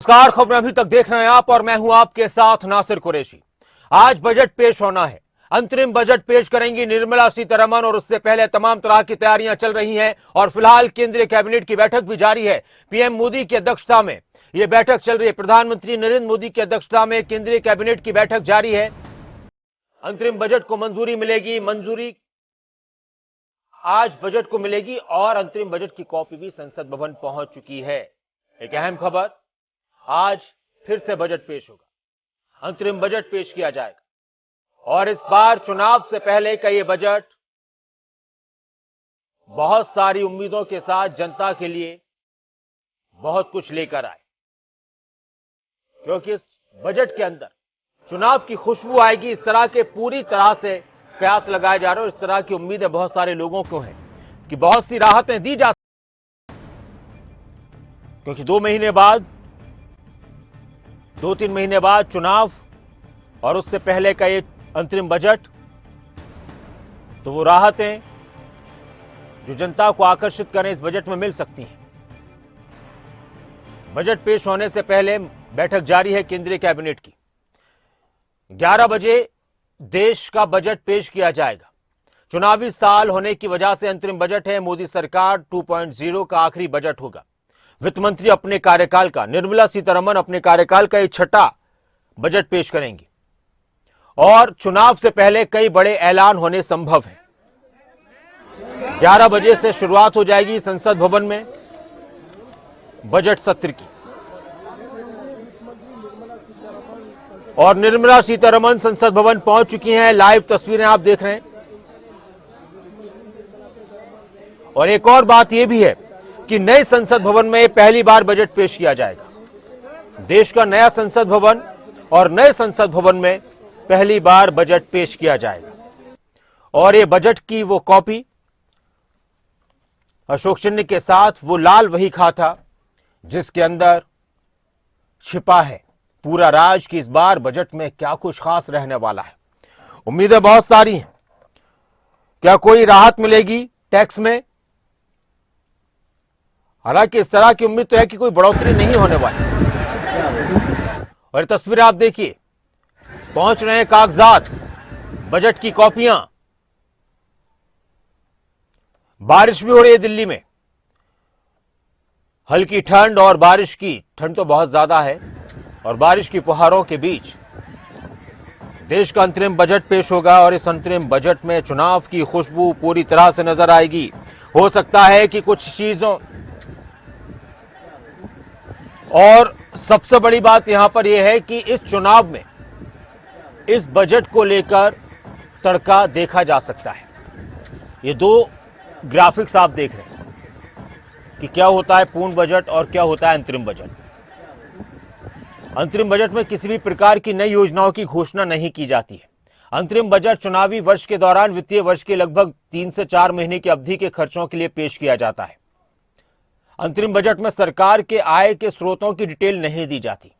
नमस्कार, खबरें अभी तक देख रहे हैं आप और मैं हूं आपके साथ नासिर कुरैशी। आज बजट पेश होना है। अंतरिम बजट पेश करेंगी निर्मला सीतारमण और उससे पहले तमाम तरह की तैयारियां चल रही हैं और फिलहाल केंद्रीय कैबिनेट की बैठक भी जारी है। पीएम मोदी की अध्यक्षता में यह बैठक चल रही है। प्रधानमंत्री नरेंद्र मोदी की अध्यक्षता में केंद्रीय कैबिनेट की बैठक जारी है। अंतरिम बजट को मंजूरी मिलेगी। मंजूरी आज बजट को मिलेगी और अंतरिम बजट की कॉपी भी संसद भवन पहुंच चुकी है। एक अहम खबर, आज फिर से बजट पेश होगा। अंतरिम बजट पेश किया जाएगा और इस बार चुनाव से पहले का यह बजट बहुत सारी उम्मीदों के साथ जनता के लिए बहुत कुछ लेकर आए, क्योंकि इस बजट के अंदर चुनाव की खुशबू आएगी। इस तरह के पूरी तरह से कयास लगाए जा रहे हैं और इस तरह की उम्मीदें बहुत सारे लोगों को हैं कि बहुत सी राहतें दी जा, क्योंकि 2-3 महीने बाद चुनाव और उससे पहले का ये अंतरिम बजट, तो वो राहतें जो जनता को आकर्षित करें इस बजट में मिल सकती हैं। बजट पेश होने से पहले बैठक जारी है केंद्रीय कैबिनेट की। 11 बजे देश का बजट पेश किया जाएगा। चुनावी साल होने की वजह से अंतरिम बजट है। मोदी सरकार 2.0 का आखिरी बजट होगा। वित्त मंत्री अपने कार्यकाल का, निर्मला सीतारमण अपने कार्यकाल का एक छठा बजट पेश करेंगी और चुनाव से पहले कई बड़े ऐलान होने संभव है। 11 बजे से शुरुआत हो जाएगी संसद भवन में बजट सत्र की और निर्मला सीतारमण संसद भवन पहुंच चुकी हैं। लाइव तस्वीरें आप देख रहे हैं। और एक और बात यह भी है कि नए संसद भवन में पहली बार बजट पेश किया जाएगा। देश का नया संसद भवन और नए संसद भवन में पहली बार बजट पेश किया जाएगा और ये बजट की वो कॉपी अशोक चिन्ह के साथ, वो लाल वही खाता जिसके अंदर छिपा है पूरा राज कि इस बार बजट में क्या कुछ खास रहने वाला है। उम्मीदें बहुत सारी हैं। क्या कोई राहत मिलेगी टैक्स में? हालांकि इस तरह की उम्मीद तो है कि कोई बढ़ोतरी नहीं होने वाली। और तस्वीर आप देखिए, पहुंच रहे हैं कागजात, बजट की कॉपियां। बारिश भी हो रही है दिल्ली में। हल्की ठंड और बारिश की, ठंड तो बहुत ज्यादा है और बारिश की फुहारों के बीच देश का अंतरिम बजट पेश होगा और इस अंतरिम बजट में चुनाव की खुशबू पूरी तरह से नजर आएगी। हो सकता है कि कुछ चीजों, और सबसे बड़ी बात यहां पर यह है कि इस चुनाव में इस बजट को लेकर तड़का देखा जा सकता है। ये दो ग्राफिक्स आप देख रहे हैं कि क्या होता है पूर्ण बजट और क्या होता है अंतरिम बजट। अंतरिम बजट में किसी भी प्रकार की नई योजनाओं की घोषणा नहीं की जाती है। अंतरिम बजट चुनावी वर्ष के दौरान वित्तीय वर्ष के लगभग 3 से 4 महीने की अवधि के खर्चों के लिए पेश किया जाता है। अंतरिम बजट में सरकार के आय के स्रोतों की डिटेल नहीं दी जाती।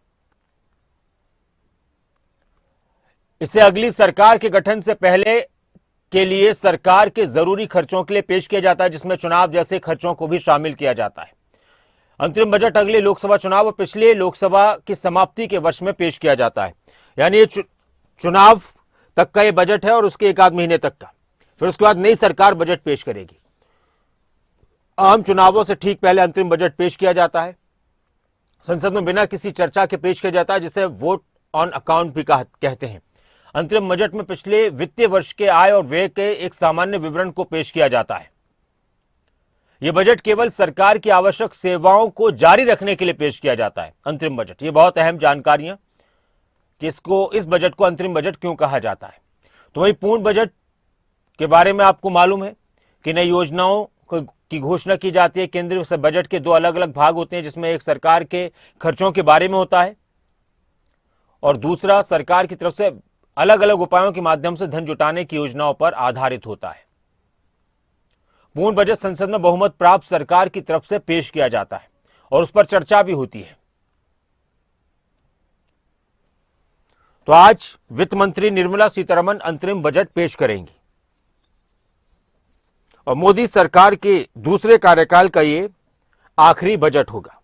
इसे अगली सरकार के गठन से पहले के लिए सरकार के जरूरी खर्चों के लिए पेश किया जाता है, जिसमें चुनाव जैसे खर्चों को भी शामिल किया जाता है। अंतरिम बजट अगले लोकसभा चुनाव और पिछले लोकसभा की समाप्ति के वर्ष में पेश किया जाता है। यानी ये चुनाव तक का ये बजट है और उसके 1 आध महीने तक का। फिर उसके बाद नई सरकार बजट पेश करेगी। आम चुनावों से ठीक पहले अंतरिम बजट पेश किया जाता है। संसद में बिना किसी चर्चा के पेश किया जाता है, जिसे वोट ऑन अकाउंट भी कहते हैं। अंतरिम बजट में पिछले वित्तीय वर्ष के आय और व्यय के एक सामान्य विवरण को पेश किया जाता है। यह बजट केवल सरकार की आवश्यक सेवाओं को जारी रखने के लिए पेश किया जाता है। अंतरिम बजट, ये बहुत अहम जानकारियां कि इस बजट को अंतरिम बजट क्यों कहा जाता है। तो वही पूर्ण बजट के बारे में आपको मालूम है कि नई योजनाओं की घोषणा की जाती है। केंद्रीय से बजट के 2 अलग अलग भाग होते हैं, जिसमें एक सरकार के खर्चों के बारे में होता है और दूसरा सरकार की तरफ से अलग अलग उपायों के माध्यम से धन जुटाने की योजनाओं पर आधारित होता है। पूर्ण बजट संसद में बहुमत प्राप्त सरकार की तरफ से पेश किया जाता है और उस पर चर्चा भी होती है। तो आज वित्त मंत्री निर्मला सीतारमण अंतरिम बजट पेश करेंगी और मोदी सरकार के दूसरे कार्यकाल का ये आखिरी बजट होगा।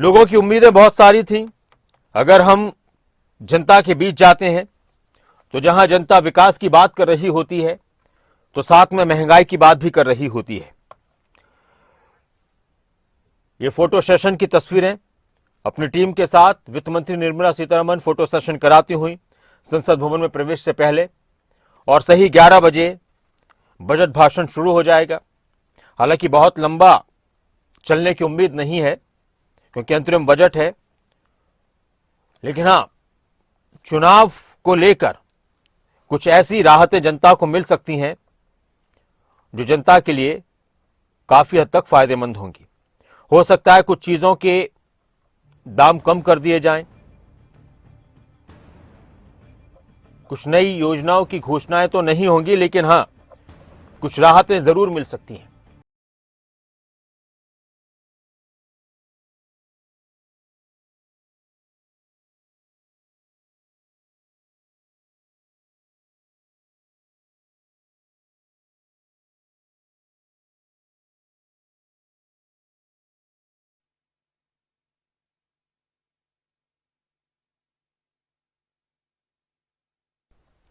लोगों की उम्मीदें बहुत सारी थीं। अगर हम जनता के बीच जाते हैं तो जहां जनता विकास की बात कर रही होती है तो साथ में महंगाई की बात भी कर रही होती है। ये फोटो सेशन की तस्वीरें अपनी टीम के साथ वित्त मंत्री निर्मला सीतारमण फोटो सेशन कराती हुई संसद भवन में प्रवेश से पहले, और सही 11 बजे बजट भाषण शुरू हो जाएगा। हालांकि बहुत लंबा चलने की उम्मीद नहीं है क्योंकि अंतरिम बजट है, लेकिन हां, चुनाव को लेकर कुछ ऐसी राहतें जनता को मिल सकती हैं जो जनता के लिए काफी हद तक फायदेमंद होंगी। हो सकता है कुछ चीजों के दाम कम कर दिए जाएं, कुछ नई योजनाओं की घोषणाएं तो नहीं होंगी, लेकिन हां, कुछ राहतें जरूर मिल सकती हैं।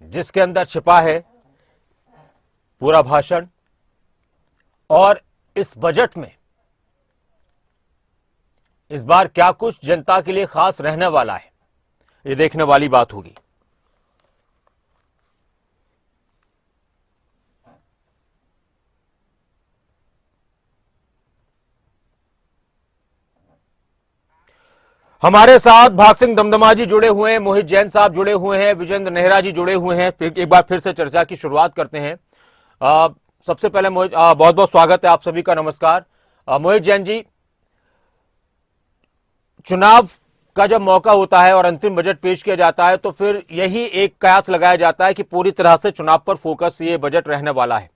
जिसके अंदर छिपा है पूरा भाषण, और इस बजट में इस बार क्या कुछ जनता के लिए खास रहने वाला है, ये देखने वाली बात होगी। हमारे साथ भाग सिंह दमदमा जी जुड़े हुए हैं, मोहित जैन साहब जुड़े हुए हैं, विजेंद्र नेहरा जी जुड़े हुए हैं। एक बार फिर से चर्चा की शुरुआत करते हैं। सबसे पहले मोहित, बहुत बहुत स्वागत है आप सभी का, नमस्कार। मोहित जैन जी, चुनाव का जब मौका होता है और अंतिम बजट पेश किया जाता है तो फिर यही एक कयास लगाया जाता है कि पूरी तरह से चुनाव पर फोकस ये बजट रहने वाला है।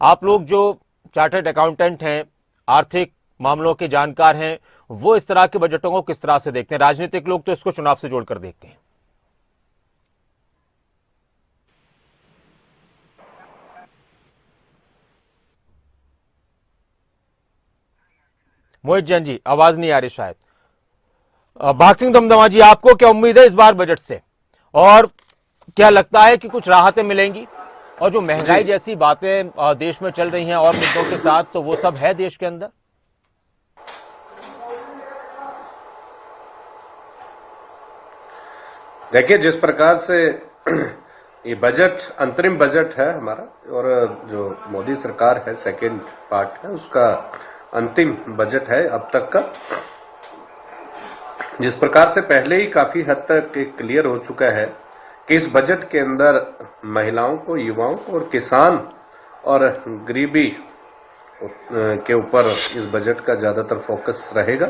आप लोग जो चार्टर्ड अकाउंटेंट हैं, आर्थिक मामलों के जानकार हैं, वो इस तरह के बजटों को किस तरह से देखते हैं? राजनीतिक लोग तो इसको चुनाव से जोड़कर देखते हैं। मोहित जैन जी, आवाज नहीं आ रही शायद। भाग सिंह दमदमा जी, आपको क्या उम्मीद है इस बार बजट से, और क्या लगता है कि कुछ राहतें मिलेंगी? और जो महंगाई जैसी बातें देश में चल रही हैं और मुद्दों के साथ, तो वो सब है देश के अंदर? देखिए, जिस प्रकार से ये बजट अंतरिम बजट है हमारा, और जो मोदी सरकार है सेकेंड पार्ट है उसका अंतिम बजट है अब तक का, जिस प्रकार से पहले ही काफी हद तक क्लियर हो चुका है कि इस बजट के अंदर महिलाओं को, युवाओं को और किसान और गरीबी के ऊपर इस बजट का ज्यादातर फोकस रहेगा।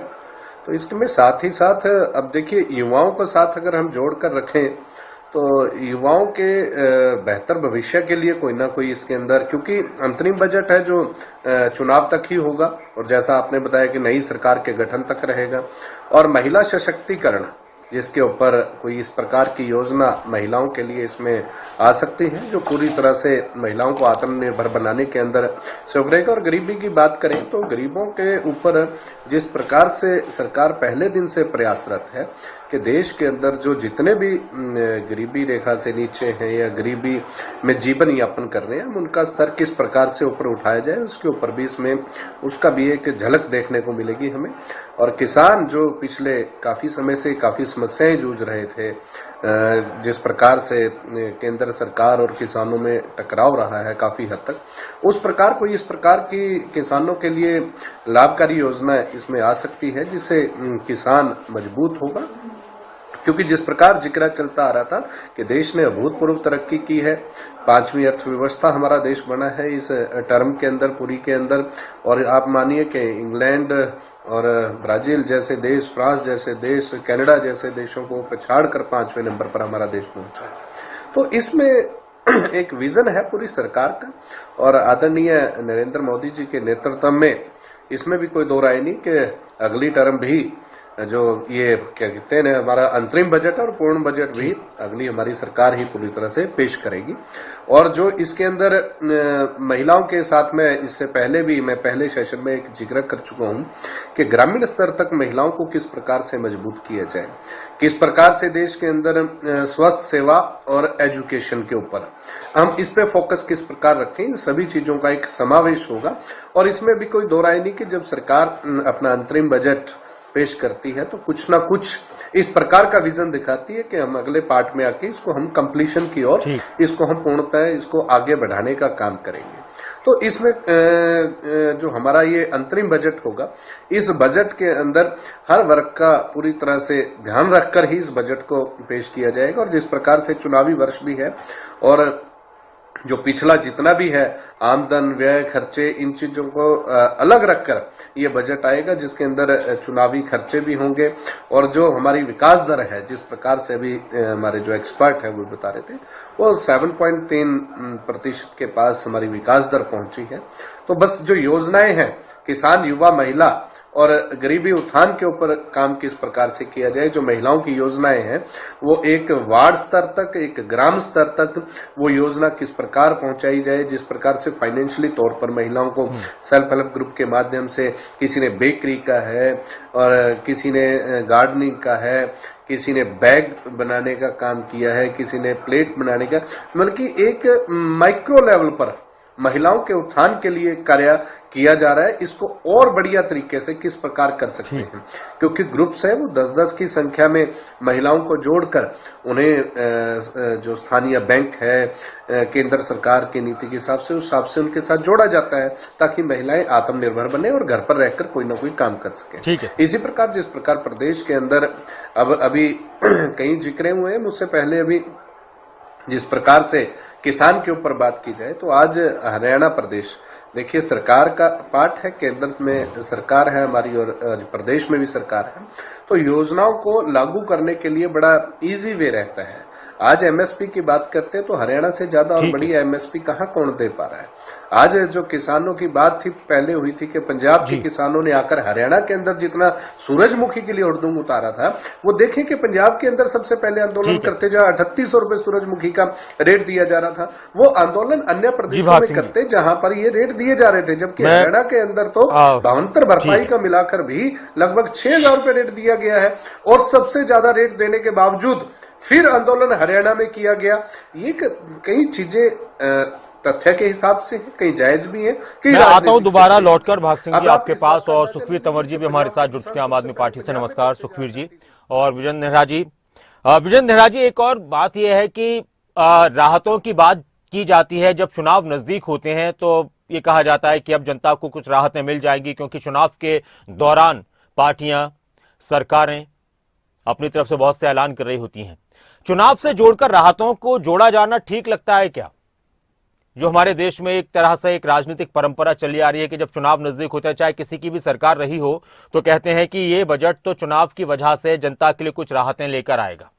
तो इसमें साथ ही साथ अब देखिए, युवाओं को साथ अगर हम जोड़कर रखें तो युवाओं के बेहतर भविष्य के लिए कोई ना कोई इसके अंदर, क्योंकि अंतरिम बजट है जो चुनाव तक ही होगा, और जैसा आपने बताया कि नई सरकार के गठन तक रहेगा, और महिला सशक्तिकरण जिसके ऊपर कोई इस प्रकार की योजना महिलाओं के लिए इसमें आ सकती है जो पूरी तरह से महिलाओं को आत्मनिर्भर बनाने के अंदर सहयोग रहेगा। और गरीबी की बात करें तो गरीबों के ऊपर जिस प्रकार से सरकार पहले दिन से प्रयासरत है कि देश के अंदर जो जितने भी गरीबी रेखा से नीचे हैं या गरीबी में जीवन यापन कर रहे हैं, उनका स्तर किस प्रकार से ऊपर उठाया जाए, उसके ऊपर भी इसमें उसका भी एक झलक देखने को मिलेगी हमें। और किसान जो पिछले काफी समय से काफी समस्याएं जूझ रहे थे, जिस प्रकार से केंद्र सरकार और किसानों में टकराव रहा है काफी हद तक, उस प्रकार कोई इस प्रकार की किसानों के लिए लाभकारी योजना इसमें आ सकती है जिससे किसान मजबूत होगा। क्योंकि जिस प्रकार जिक्र चलता आ रहा था कि देश ने अभूतपूर्व तरक्की की है, 5वीं अर्थव्यवस्था हमारा देश बना है इस टर्म के अंदर, पूरी के अंदर, और आप मानिए कि इंग्लैंड और ब्राजील जैसे देश, फ्रांस जैसे देश, कनाडा जैसे देशों को पछाड़ कर 5वें नंबर पर हमारा देश पहुंचा है। तो इसमें एक विजन है पूरी सरकार का, और आदरणीय नरेंद्र मोदी जी के नेतृत्व में इसमें भी कोई दो राय नहीं कि अगली टर्म भी जो ये क्या कहते हैं हमारा अंतरिम बजट और पूर्ण बजट भी अगली हमारी सरकार ही पूरी तरह से पेश करेगी। और जो इसके अंदर महिलाओं के साथ में इससे पहले भी मैं पहले सेशन में एक जिक्र कर चुका हूं कि ग्रामीण स्तर तक महिलाओं को किस प्रकार से मजबूत किया जाए, किस प्रकार से देश के अंदर स्वास्थ्य सेवा और एजुकेशन के ऊपर हम इस पे फोकस किस प्रकार रखें, इन सभी चीजों का एक समावेश होगा। और इसमें भी कोई दो राय नहीं कि जब सरकार अपना अंतरिम बजट पेश करती है तो कुछ ना कुछ इस प्रकार का विजन दिखाती है कि हम अगले पार्ट में आके इसको हम कंप्लीशन की ओर इसको हम पूर्णतः इसको आगे बढ़ाने का काम करेंगे। तो इसमें जो हमारा ये अंतरिम बजट होगा, इस बजट के अंदर हर वर्ग का पूरी तरह से ध्यान रखकर ही इस बजट को पेश किया जाएगा। और जिस प्रकार से चुनावी वर्ष भी है और जो पिछला जितना भी है आमदन व्यय खर्चे इन चीजों को अलग रखकर ये बजट आएगा, जिसके अंदर चुनावी खर्चे भी होंगे। और जो हमारी विकास दर है, जिस प्रकार से अभी हमारे जो एक्सपर्ट है वो बता रहे थे, वो 7.3% के पास हमारी विकास दर पहुंची है। तो बस जो योजनाएं हैं किसान युवा महिला और गरीबी उत्थान के ऊपर काम किस प्रकार से किया जाए, जो महिलाओं की योजनाएं हैं वो एक वार्ड स्तर तक एक ग्राम स्तर तक वो योजना किस प्रकार पहुंचाई जाए, जिस प्रकार से फाइनेंशियली तौर पर महिलाओं को सेल्फ हेल्प ग्रुप के माध्यम से किसी ने बेकरी का है और किसी ने गार्डनिंग का है, किसी ने बैग बनाने का काम किया है, किसी ने प्लेट बनाने का, मतलब कि एक माइक्रो लेवल पर महिलाओं के उत्थान के लिए कार्य किया जा रहा है। इसको और बढ़िया तरीके से किस प्रकार कर सकते हैं, क्योंकि ग्रुप्स है वो 10-10 की संख्या में महिलाओं को जोड़कर उन्हें जो स्थानीय बैंक है केंद्र सरकार की नीति के हिसाब से उस हिसाब से उनके साथ जोड़ा जाता है ताकि महिलाएं आत्मनिर्भर बने और घर पर रहकर कोई ना कोई काम कर सके। इसी प्रकार जिस प्रकार प्रदेश के अंदर अब अभी कई जिक्रे हुए हैं मुझसे पहले, अभी जिस प्रकार से किसान के ऊपर बात की जाए तो आज हरियाणा प्रदेश देखिए सरकार का पार्ट है, केंद्र में सरकार है हमारी और प्रदेश में भी सरकार है, तो योजनाओं को लागू करने के लिए बड़ा इजी वे रहता है। आज एमएसपी की बात करते हैं तो हरियाणा से ज्यादा और बड़ी एमएसपी कहाँ कौन दे पा रहा है। आज जो किसानों की बात थी पहले हुई थी कि पंजाब के किसानों ने आकर हरियाणा के अंदर जितना सूरजमुखी के लिए उड़दूंग उतारा था, वो देखें कि पंजाब के अंदर सबसे पहले आंदोलन करते जहां 3800 रुपए सूरजमुखी का रेट दिया जा रहा था, वो आंदोलन अन्य प्रदेशों में करते जहां पर ये रेट दिए जा रहे थे, जबकि हरियाणा के अंदर तो 72 भरपाई का मिलाकर भी लगभग 6000 रुपए रेट दिया गया है। और सबसे ज्यादा रेट देने के बावजूद फिर आंदोलन हरियाणा में किया गया। ये कई चीजें तथ्य के हिसाब से कहीं जायज भी है। मैं आता हूं दोबारा लौटकर भाग सिंह जी आपके पास, और सुखवीर तंवर जी भी हमारे साथ जुड़ चुके हैं आम आदमी पार्टी से। नमस्कार सुखवीर जी और विजेंद्र नेहरा जी। विजेंद्र नेहरा जी, एक और बात यह है कि राहतों की बात की जाती है जब चुनाव नजदीक होते हैं, तो ये कहा जाता है कि अब जनता को कुछ राहतें मिल जाएंगी, क्योंकि चुनाव के दौरान पार्टियां सरकारें अपनी तरफ से बहुत से ऐलान कर रही होती हैं। चुनाव से जोड़कर राहतों को जोड़ा जाना ठीक लगता है क्या? जो हमारे देश में एक तरह से एक राजनीतिक परंपरा चली आ रही है कि जब चुनाव नजदीक होता है, चाहे किसी की भी सरकार रही हो, तो कहते हैं कि ये बजट तो चुनाव की वजह से जनता के लिए कुछ राहतें लेकर आएगा।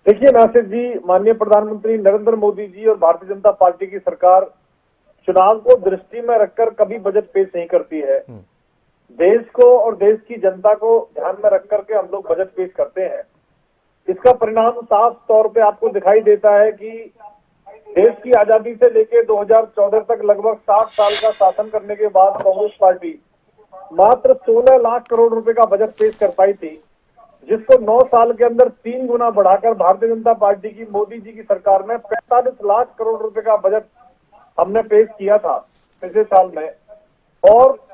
देखिए नासिर जी, माननीय प्रधानमंत्री नरेंद्र मोदी जी और भारतीय जनता पार्टी की सरकार चुनाव को दृष्टि में रखकर कभी बजट पेश नहीं करती है। देश को और देश की जनता को ध्यान में रख करके हम लोग बजट पेश करते हैं। इसका परिणाम साफ तौर पे आपको दिखाई देता है कि देश की आजादी से लेकर 2014 तक लगभग 60 साल का शासन करने के बाद कांग्रेस पार्टी मात्र 16 लाख करोड़ रुपए का बजट पेश कर पाई थी, जिसको 9 साल के अंदर 3 गुना बढ़ाकर भारतीय जनता पार्टी की मोदी जी की सरकार ने 45 लाख करोड़ रुपए का बजट हमने पेश किया था पिछले साल में। और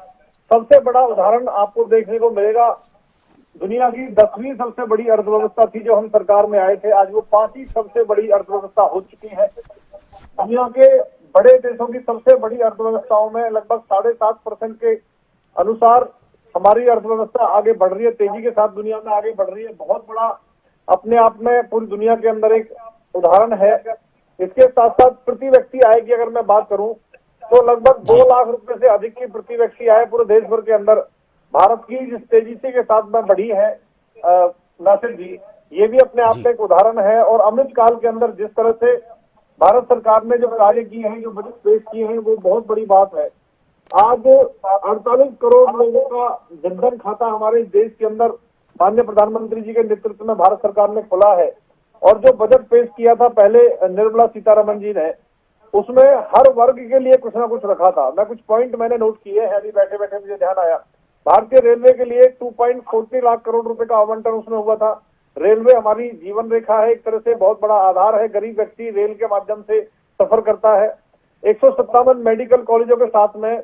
सबसे बड़ा उदाहरण आपको देखने को मिलेगा, दुनिया की 10वीं सबसे बड़ी अर्थव्यवस्था थी जो हम सरकार में आए थे, आज वो 5वीं सबसे बड़ी अर्थव्यवस्था हो चुकी है। दुनिया के बड़े देशों की सबसे बड़ी अर्थव्यवस्थाओं में लगभग 7.5% के अनुसार हमारी अर्थव्यवस्था आगे बढ़ रही है, तेजी के साथ दुनिया में आगे बढ़ रही है। बहुत बड़ा अपने आप में पूरी दुनिया के अंदर एक उदाहरण है। इसके साथ साथ प्रति व्यक्ति आय की अगर मैं बात करूं तो लगभग 2 लाख रुपए से अधिक की प्रति व्यक्ति आय पूरे देश भर के अंदर भारत की जिस तेजी से के साथ में बढ़ी है नासिर जी, ये भी अपने आप में एक उदाहरण है। और अमृत काल के अंदर जिस तरह से भारत सरकार ने जो कार्य किए हैं, जो बजट पेश किए हैं, वो बहुत बड़ी बात है। आज 48 करोड़ लोगों का जनधन खाता हमारे देश के अंदर माननीय प्रधानमंत्री जी के नेतृत्व में भारत सरकार ने खुला है। और जो बजट पेश किया था पहले निर्मला सीतारमण जी ने, उसमें हर वर्ग के लिए कुछ ना कुछ रखा था। मैं कुछ पॉइंट मैंने नोट किए हैं, अभी बैठे बैठे मुझे ध्यान आया। भारतीय रेलवे के लिए 2.40 लाख करोड़ रुपए का आवंटन उसमें हुआ था। रेलवे हमारी जीवन रेखा है, एक तरह से बहुत बड़ा आधार है। गरीब व्यक्ति रेल के माध्यम से सफर करता है। 157 मेडिकल कॉलेजों के साथ में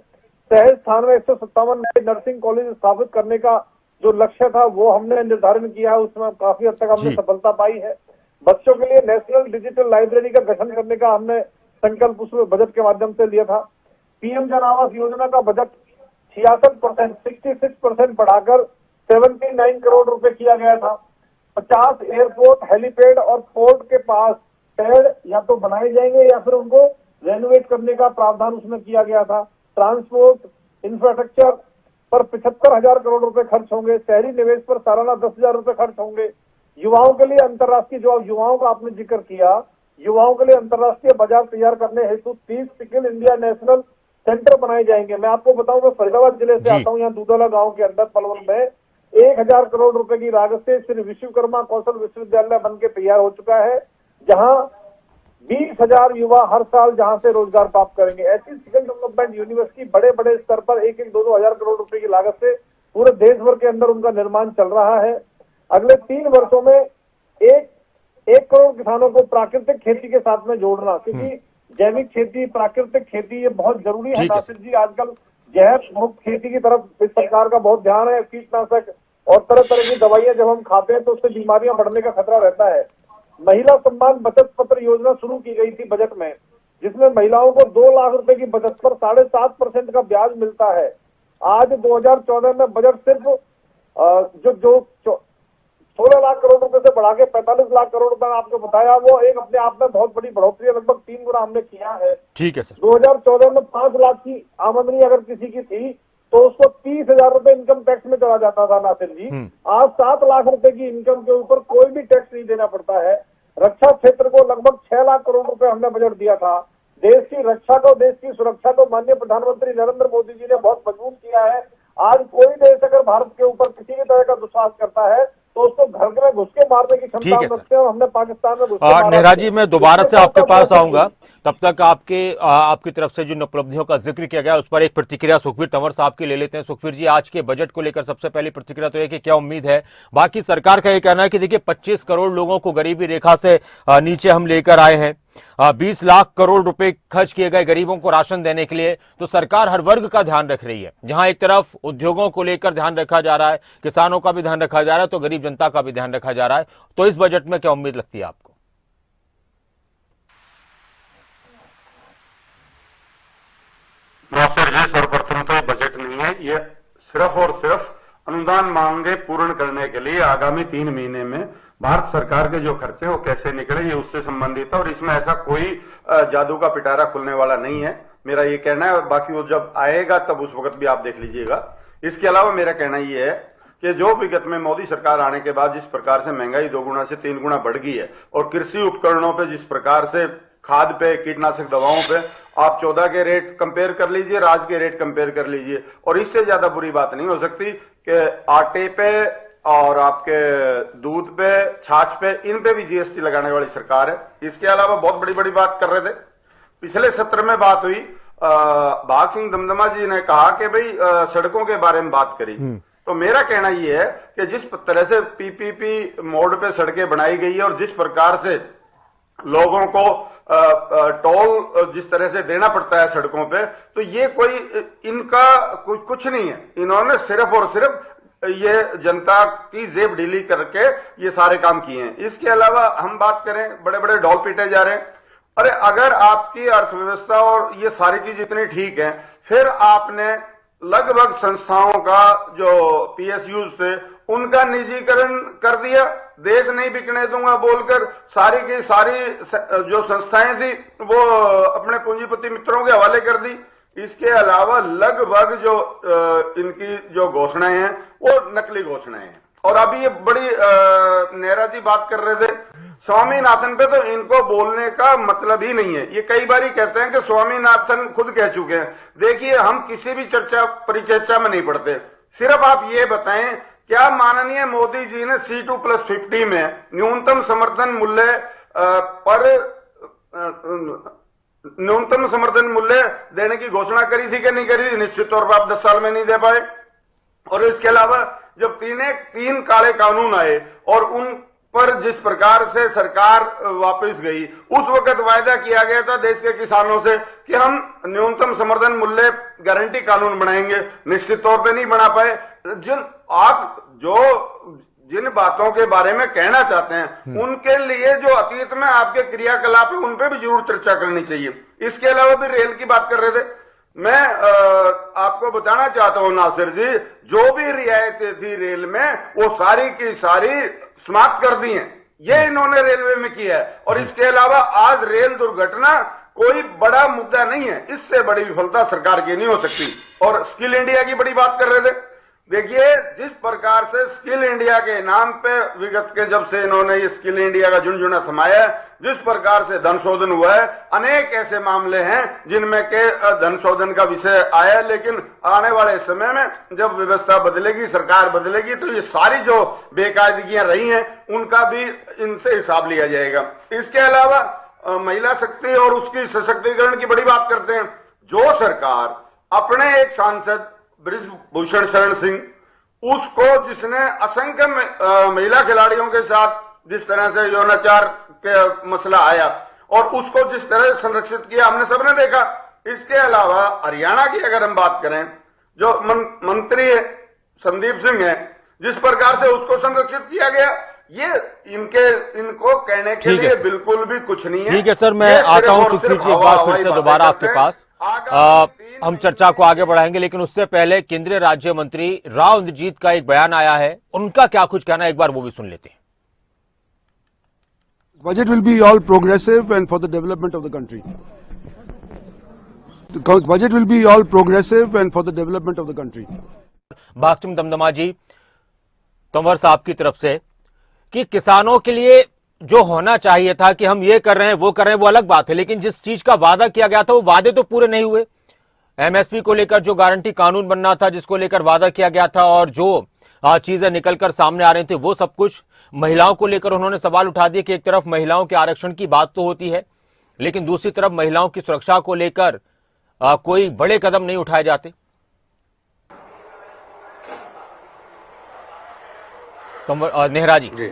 सहज स्थान में 157 नर्सिंग कॉलेज स्थापित करने का जो लक्ष्य था वो हमने निर्धारण किया है, उसमें काफी हद तक हमने सफलता पाई है। बच्चों के लिए नेशनल डिजिटल लाइब्रेरी का गठन करने का हमने संकल्प उसमें बजट के माध्यम से लिया था। पीएम जन आवास योजना का बजट 66% बढ़ाकर 79 करोड़ रुपए किया गया था। 50 एयरपोर्ट, हेलीपैड और पोर्ट के पास पेड़ या तो बनाए जाएंगे या फिर उनको रेनोवेट करने का प्रावधान उसमें किया गया था। ट्रांसपोर्ट इंफ्रास्ट्रक्चर पर 75,000 करोड़ रुपए खर्च होंगे। शहरी निवेश पर सालाना 10,000 रुपए खर्च होंगे। युवाओं के लिए अंतर्राष्ट्रीय, जो युवाओं का आपने जिक्र किया, युवाओं के लिए अंतर्राष्ट्रीय बाजार तैयार करने हेतु 30 स्किल इंडिया नेशनल सेंटर बनाए जाएंगे। मैं आपको बताऊं, मैं फरीदाबाद जिले से आता हूं। यहाँ दूधौला गांव के अंदर पलवल में 1,000 करोड़ रुपए की लागत से श्री विश्वकर्मा कौशल विश्वविद्यालय बन के तैयार हो चुका है, जहां 20,000 युवा हर साल जहां से रोजगार प्राप्त करेंगे। ऐसी स्किल डेवलपमेंट यूनिवर्सिटी बड़े बड़े स्तर पर 1-2 हजार करोड़ रुपए की लागत से पूरे देश भर के अंदर उनका निर्माण चल रहा है। अगले 3 वर्षों में 1 करोड़ किसानों को प्राकृतिक खेती के साथ में जोड़ना, क्योंकि जैविक खेती, प्राकृतिक खेती ये बहुत जरूरी है। नासिर जी, आजकल जैव मुक्त खेती की तरफ इस सरकार का बहुत ध्यान है। कीटनाशक और तरह तरह की दवाइयां जब हम खाते हैं तो उससे बीमारियां बढ़ने का खतरा रहता है। महिला सम्मान बचत पत्र योजना शुरू की गई थी बजट में, जिसमें महिलाओं को 2 लाख रुपए की बचत पर 7.5% का ब्याज मिलता है। आज 2014 में बजट सिर्फ जो 16 लाख करोड़ रुपए से बढ़ा के 45 लाख करोड़ रुपए आपको बताया, वो एक अपने आप में बहुत बड़ी बढ़ोतरी है। लगभग 3 गुना हमने किया है। ठीक है सर। 2014 में 5 लाख की आमदनी अगर किसी की थी तो उसको 30,000 रुपए इनकम टैक्स में चला जाता था नासिर जी। आज 7 लाख रुपए की इनकम के ऊपर कोई भी टैक्स नहीं देना पड़ता है। रक्षा क्षेत्र को लगभग 6 लाख करोड़ रुपए हमने बजट दिया था। देश की रक्षा को, देश की सुरक्षा को माननीय प्रधानमंत्री नरेंद्र मोदी जी ने बहुत मजबूत किया है। आज कोई देश अगर भारत के ऊपर किसी भी तरह का दुस्साहस करता है तो उसको घर में घुस के मारने की क्षमता रखते हैं। हमने पाकिस्तान में घुस के नेहरा जी, मैं दोबारा से आपके पास आऊंगा, तब तक आपकी तरफ से जिन उपलब्धियों का जिक्र किया गया उस पर एक प्रतिक्रिया सुखबीर तंवर साहब की ले लेते हैं। सुखबीर जी, आज के बजट को लेकर सबसे पहली प्रतिक्रिया तो है कि क्या उम्मीद है? बाकी सरकार का यह कहना है कि देखिए 25 करोड़ लोगों को गरीबी रेखा से नीचे हम लेकर आए हैं। 20 लाख करोड़ रुपए खर्च किए गए गरीबों को राशन देने के लिए। तो सरकार हर वर्ग का ध्यान रख रही है। जहां एक तरफ उद्योगों को लेकर ध्यान रखा जा रहा है, किसानों का भी ध्यान रखा जा रहा है, तो गरीब जनता का भी ध्यान रखा जा रहा है। तो इस बजट में क्या उम्मीद लगती है आपको? सर्वप्रथम तो बजट नहीं है, ये सिर्फ और सिर्फ अनुदान मांगे पूर्ण करने के लिए आगामी 3 महीने में भारत सरकार के जो खर्चे वो कैसे निकले, ये उससे संबंधित है। और इसमें ऐसा कोई जादू का पिटारा खुलने वाला नहीं है, मेरा ये कहना है। बाकी वो जब आएगा तब उस वक्त भी आप देख लीजिएगा। इसके अलावा मेरा कहना ये है कि जो विगत में मोदी सरकार आने के बाद जिस प्रकार से महंगाई 2 गुना से 3 गुना बढ़ गई है, और कृषि उपकरणों पे जिस प्रकार से, खाद पे, कीटनाशक दवाओं पे आप 14 के रेट कंपेयर कर लीजिए, आज के रेट कंपेयर कर लीजिए, और इससे ज्यादा बुरी बात नहीं हो सकती कि आटे पे और आपके दूध पे, छाछ पे, इन पे भी जीएसटी लगाने वाली सरकार है। इसके अलावा बहुत बड़ी बड़ी बात कर रहे थे, पिछले सत्र में बात हुई, भाग सिंह दमदमा जी ने कहा कि भाई सड़कों के बारे में बात करी। तो मेरा कहना यह है कि जिस तरह से पीपीपी मोड पे सड़कें बनाई गई है और जिस प्रकार से लोगों को टोल जिस तरह से देना पड़ता है सड़कों पे, तो ये कोई इनका कुछ नहीं है। इन्होंने सिर्फ और सिर्फ ये जनता की जेब ढीली करके ये सारे काम किए हैं। इसके अलावा हम बात करें, बड़े बड़े ढोल पीटे जा रहे हैं। अरे अगर आपकी अर्थव्यवस्था और ये सारी चीज इतनी ठीक है, फिर आपने लगभग संस्थाओं का जो पीएसयूज थे उनका निजीकरण कर दिया, देश नहीं बिकने दूंगा बोलकर सारी की सारी जो संस्थाएं थी वो अपने पूंजीपति मित्रों के हवाले कर दी। इसके अलावा लगभग जो इनकी जो घोषणाएं हैं वो नकली घोषणाएं हैं। और अभी ये बड़ी नेहरा जी बात कर रहे थे स्वामीनाथन पे तो इनको बोलने का मतलब ही नहीं है। ये कई बार ही कहते हैं कि स्वामीनाथन खुद कह चुके हैं। देखिए, हम किसी भी चर्चा परिचर्चा में नहीं पड़ते। सिर्फ आप ये बताएं, क्या माननीय मोदी जी ने C2+50 में न्यूनतम समर्थन मूल्य पर न्यूनतम समर्थन मूल्य देने की घोषणा करी थी कि नहीं करी थी? निश्चित तौर पर आप 10 साल में नहीं दे पाए। और इसके अलावा जब तीन काले कानून आए और उन पर जिस प्रकार से सरकार वापस गई, उस वक्त वायदा किया गया था देश के किसानों से कि हम न्यूनतम समर्थन मूल्य गारंटी कानून बनाएंगे। निश्चित तौर पे नहीं बना पाए। जिन बातों के बारे में कहना चाहते हैं, उनके लिए जो अतीत में आपके क्रियाकलाप है उन पे भी जरूर चर्चा करनी चाहिए। इसके अलावा भी रेल की बात कर रहे थे। मैं आपको बताना चाहता हूं नासिर जी, जो भी रियायतें थी रेल में, वो सारी की सारी समाप्त कर दी हैं। ये इन्होंने रेलवे में किया है। और इसके अलावा आज रेल दुर्घटना कोई बड़ा मुद्दा नहीं है। इससे बड़ी विफलता सरकार की नहीं हो सकती। और स्किल इंडिया की बड़ी बात कर रहे थे। देखिए, जिस प्रकार से स्किल इंडिया के नाम पे विगत के जब से इन्होंने ये स्किल इंडिया का झुनझुना थमाया, जिस प्रकार से धन शोधन हुआ है, अनेक ऐसे मामले हैं जिनमें के धन शोधन का विषय आया। लेकिन आने वाले समय में जब व्यवस्था बदलेगी, सरकार बदलेगी, तो ये सारी जो बेकायदगियां रही हैं उनका भी इनसे हिसाब लिया जाएगा। इसके अलावा महिला शक्ति और उसकी सशक्तिकरण की बड़ी बात करते हैं। जो सरकार अपने एक सांसद बृजभूषण शरण सिंह, उसको जिसने असंख्य महिला खिलाड़ियों के साथ जिस तरह से यौनाचार के मसला आया और उसको जिस तरह से संरक्षित किया, हमने सबने देखा। इसके अलावा हरियाणा की अगर हम बात करें, जो मंत्री संदीप सिंह है, जिस प्रकार से उसको संरक्षित किया गया, ये इनको कहने के लिए बिल्कुल भी कुछ नहीं है। ठीक है सर, मैं आता हूं सुखबीर जी एक बार फिर से दोबारा आपके पास। हम चर्चा को आगे बढ़ाएंगे, लेकिन उससे पहले केंद्रीय राज्य मंत्री राव इंद्रजीत का एक बयान आया है, उनका क्या कुछ कहना है, एक बार वो भी सुन लेते हैं। Budget will be all progressive and for the development of the country. The budget will be all progressive and for the development of the country. Bhagchand Damdama जी, तंवर साहब की तरफ से कि किसानों के लिए जो होना चाहिए था कि हम ये कर रहे हैं वो कर रहे हैं, वो अलग बात है, लेकिन जिस चीज का वादा किया गया था वो वादे तो पूरे नहीं हुए। एमएसपी को लेकर जो गारंटी कानून बनना था, जिसको लेकर वादा किया गया था, और जो चीजें निकलकर सामने आ रही थी, वो सब कुछ महिलाओं को लेकर उन्होंने सवाल उठा दिए कि एक तरफ महिलाओं के आरक्षण की बात तो होती है, लेकिन दूसरी तरफ महिलाओं की सुरक्षा को लेकर कोई बड़े कदम नहीं उठाए जाते। नेहरा जी।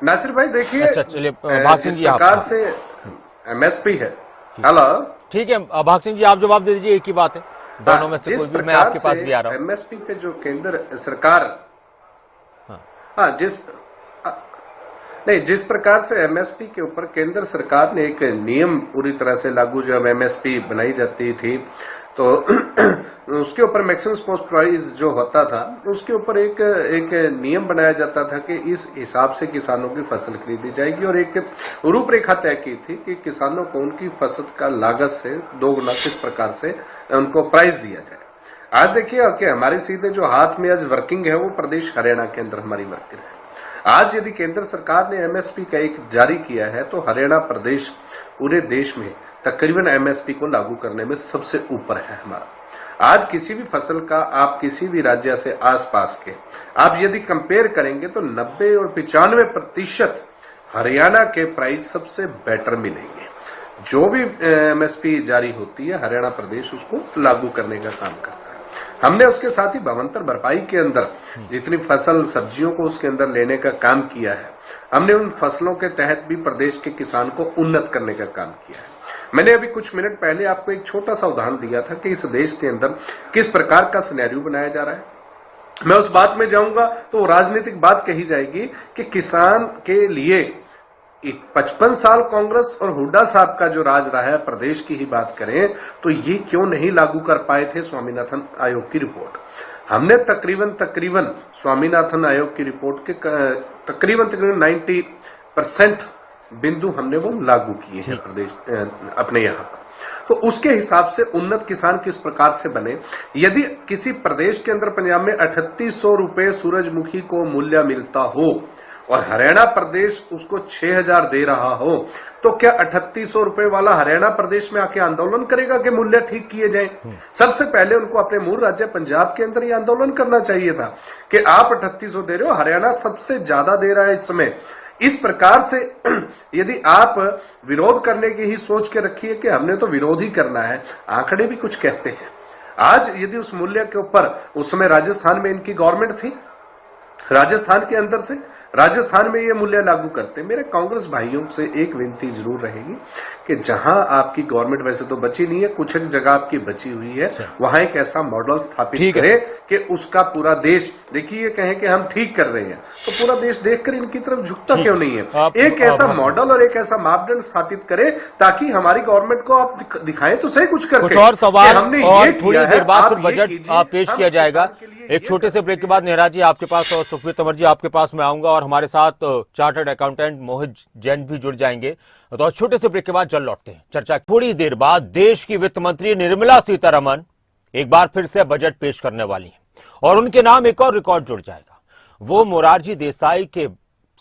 नासिर भाई देखिए, अच्छा चलिए, भाग सिंह जी, प्रकार से एमएसपी है। हेलो, ठीक है, भाग सिंह जी आप जवाब दे दीजिए, एक ही बात है दोनों में से कोई भी, मैं आपके पास भी आ रहा हूं। एमएसपी पे जो केंद्र सरकार, हाँ जिस प्रकार से एमएसपी के ऊपर केंद्र सरकार ने एक नियम पूरी तरह से लागू, जब एमएसपी बनाई जाती थी तो उसके ऊपर मैक्सिमम सपोर्ट प्राइस जो होता था, उसके ऊपर एक नियम बनाया जाता था कि इस हिसाब से किसानों की फसल खरीदी जाएगी, और एक रूपरेखा तय की थी कि किसानों को उनकी फसल का लागत से 2 गुना किस प्रकार से उनको प्राइस दिया जाए। आज देखिए कि हमारे सीधे जो हाथ में आज वर्किंग है वो प्रदेश हरियाणा के अंदर हमारी वर्किंग है। आज यदि केंद्र सरकार ने एमएसपी का एक जारी किया है तो हरियाणा प्रदेश पूरे देश में तकरीबन एमएसपी को लागू करने में सबसे ऊपर है हमारा। आज किसी भी फसल का आप किसी भी राज्य से आसपास के आप यदि कंपेयर करेंगे तो 90 और 95% हरियाणा के प्राइस सबसे बेटर मिलेंगे। जो भी एमएसपी जारी होती है, हरियाणा प्रदेश उसको लागू करने का काम करता है। हमने उसके साथ ही भावांतर भरपाई के अंदर जितनी फसल सब्जियों को उसके अंदर लेने का काम किया है, हमने उन फसलों के तहत भी प्रदेश के किसान को उन्नत करने का काम किया है। मैंने अभी कुछ मिनट पहले आपको एक छोटा सा उदाहरण दिया था कि इस देश के अंदर किस प्रकार का सिनेरियो बनाया जा रहा है। मैं उस बात में जाऊंगा तो राजनीतिक बात कही जाएगी कि किसान के लिए 55 साल कांग्रेस और हुड्डा साहब का जो राज रहा है, प्रदेश की ही बात करें तो ये क्यों नहीं लागू कर पाए थे स्वामीनाथन आयोग की रिपोर्ट। हमने तकरीबन स्वामीनाथन आयोग की रिपोर्ट के तकरीबन 90% बिंदु हमने वो लागू किए हैं प्रदेश अपने यहाँ पर। तो उसके हिसाब से उन्नत किसान किस प्रकार से बने। यदि किसी प्रदेश के अंदर पंजाब में 3800 रुपए सूरजमुखी को मूल्य मिलता हो और हरियाणा प्रदेश उसको 6,000 दे रहा हो, तो क्या 3800 रुपए वाला हरियाणा प्रदेश में आके आंदोलन करेगा कि मूल्य ठीक किए जाएं? सबसे पहले उनको अपने मूल राज्य पंजाब के अंदर ये आंदोलन करना चाहिए था कि आप 3800 दे रहे हो, हरियाणा सबसे ज्यादा दे रहा है इस समय। इस प्रकार से यदि आप विरोध करने की ही सोच के रखिए कि हमने तो विरोध ही करना है, आंकड़े भी कुछ कहते हैं। आज यदि उस मूल्य के ऊपर उस समय राजस्थान में इनकी गवर्नमेंट थी, राजस्थान के अंदर से राजस्थान में ये मूल्य लागू करते। मेरे कांग्रेस भाइयों से एक विनती जरूर रहेगी कि जहां आपकी गवर्नमेंट वैसे तो बची नहीं है, कुछ एक जगह आपकी बची हुई है, वहां एक ऐसा मॉडल स्थापित करें कि उसका पूरा देश देखिए, ये कहें कि हम ठीक कर रहे हैं तो पूरा देश देखकर इनकी तरफ झुकता क्यों नहीं है। एक ऐसा मॉडल और एक ऐसा मापदंड स्थापित करें ताकि हमारी गवर्नमेंट को आप दिखाएं तो सही कुछ करके। कुछ और सवाल हमने और ये थोड़ी किया देर है, बाद आप फिर ये बजट कीजिए, पेश हम किया जाएगा। किसान के लिए एक छोटे से ब्रेक के बाद नेहरा जी आपके पास और सुखवीर तंवर जी आपके पास मैं आऊंगा और हमारे साथ चार्टर्ड अकाउंटेंट मोहित जैन भी जुड़ जाएंगे। तो छोटे से ब्रेक के बाद जल्द लौटते हैं चर्चा। थोड़ी देर बाद देश की वित्त मंत्री निर्मला सीतारमण एक बार फिर से बजट पेश करने वाली हैं और उनके नाम एक और रिकॉर्ड जुड़ जाएगा। वो मोरारजी देसाई के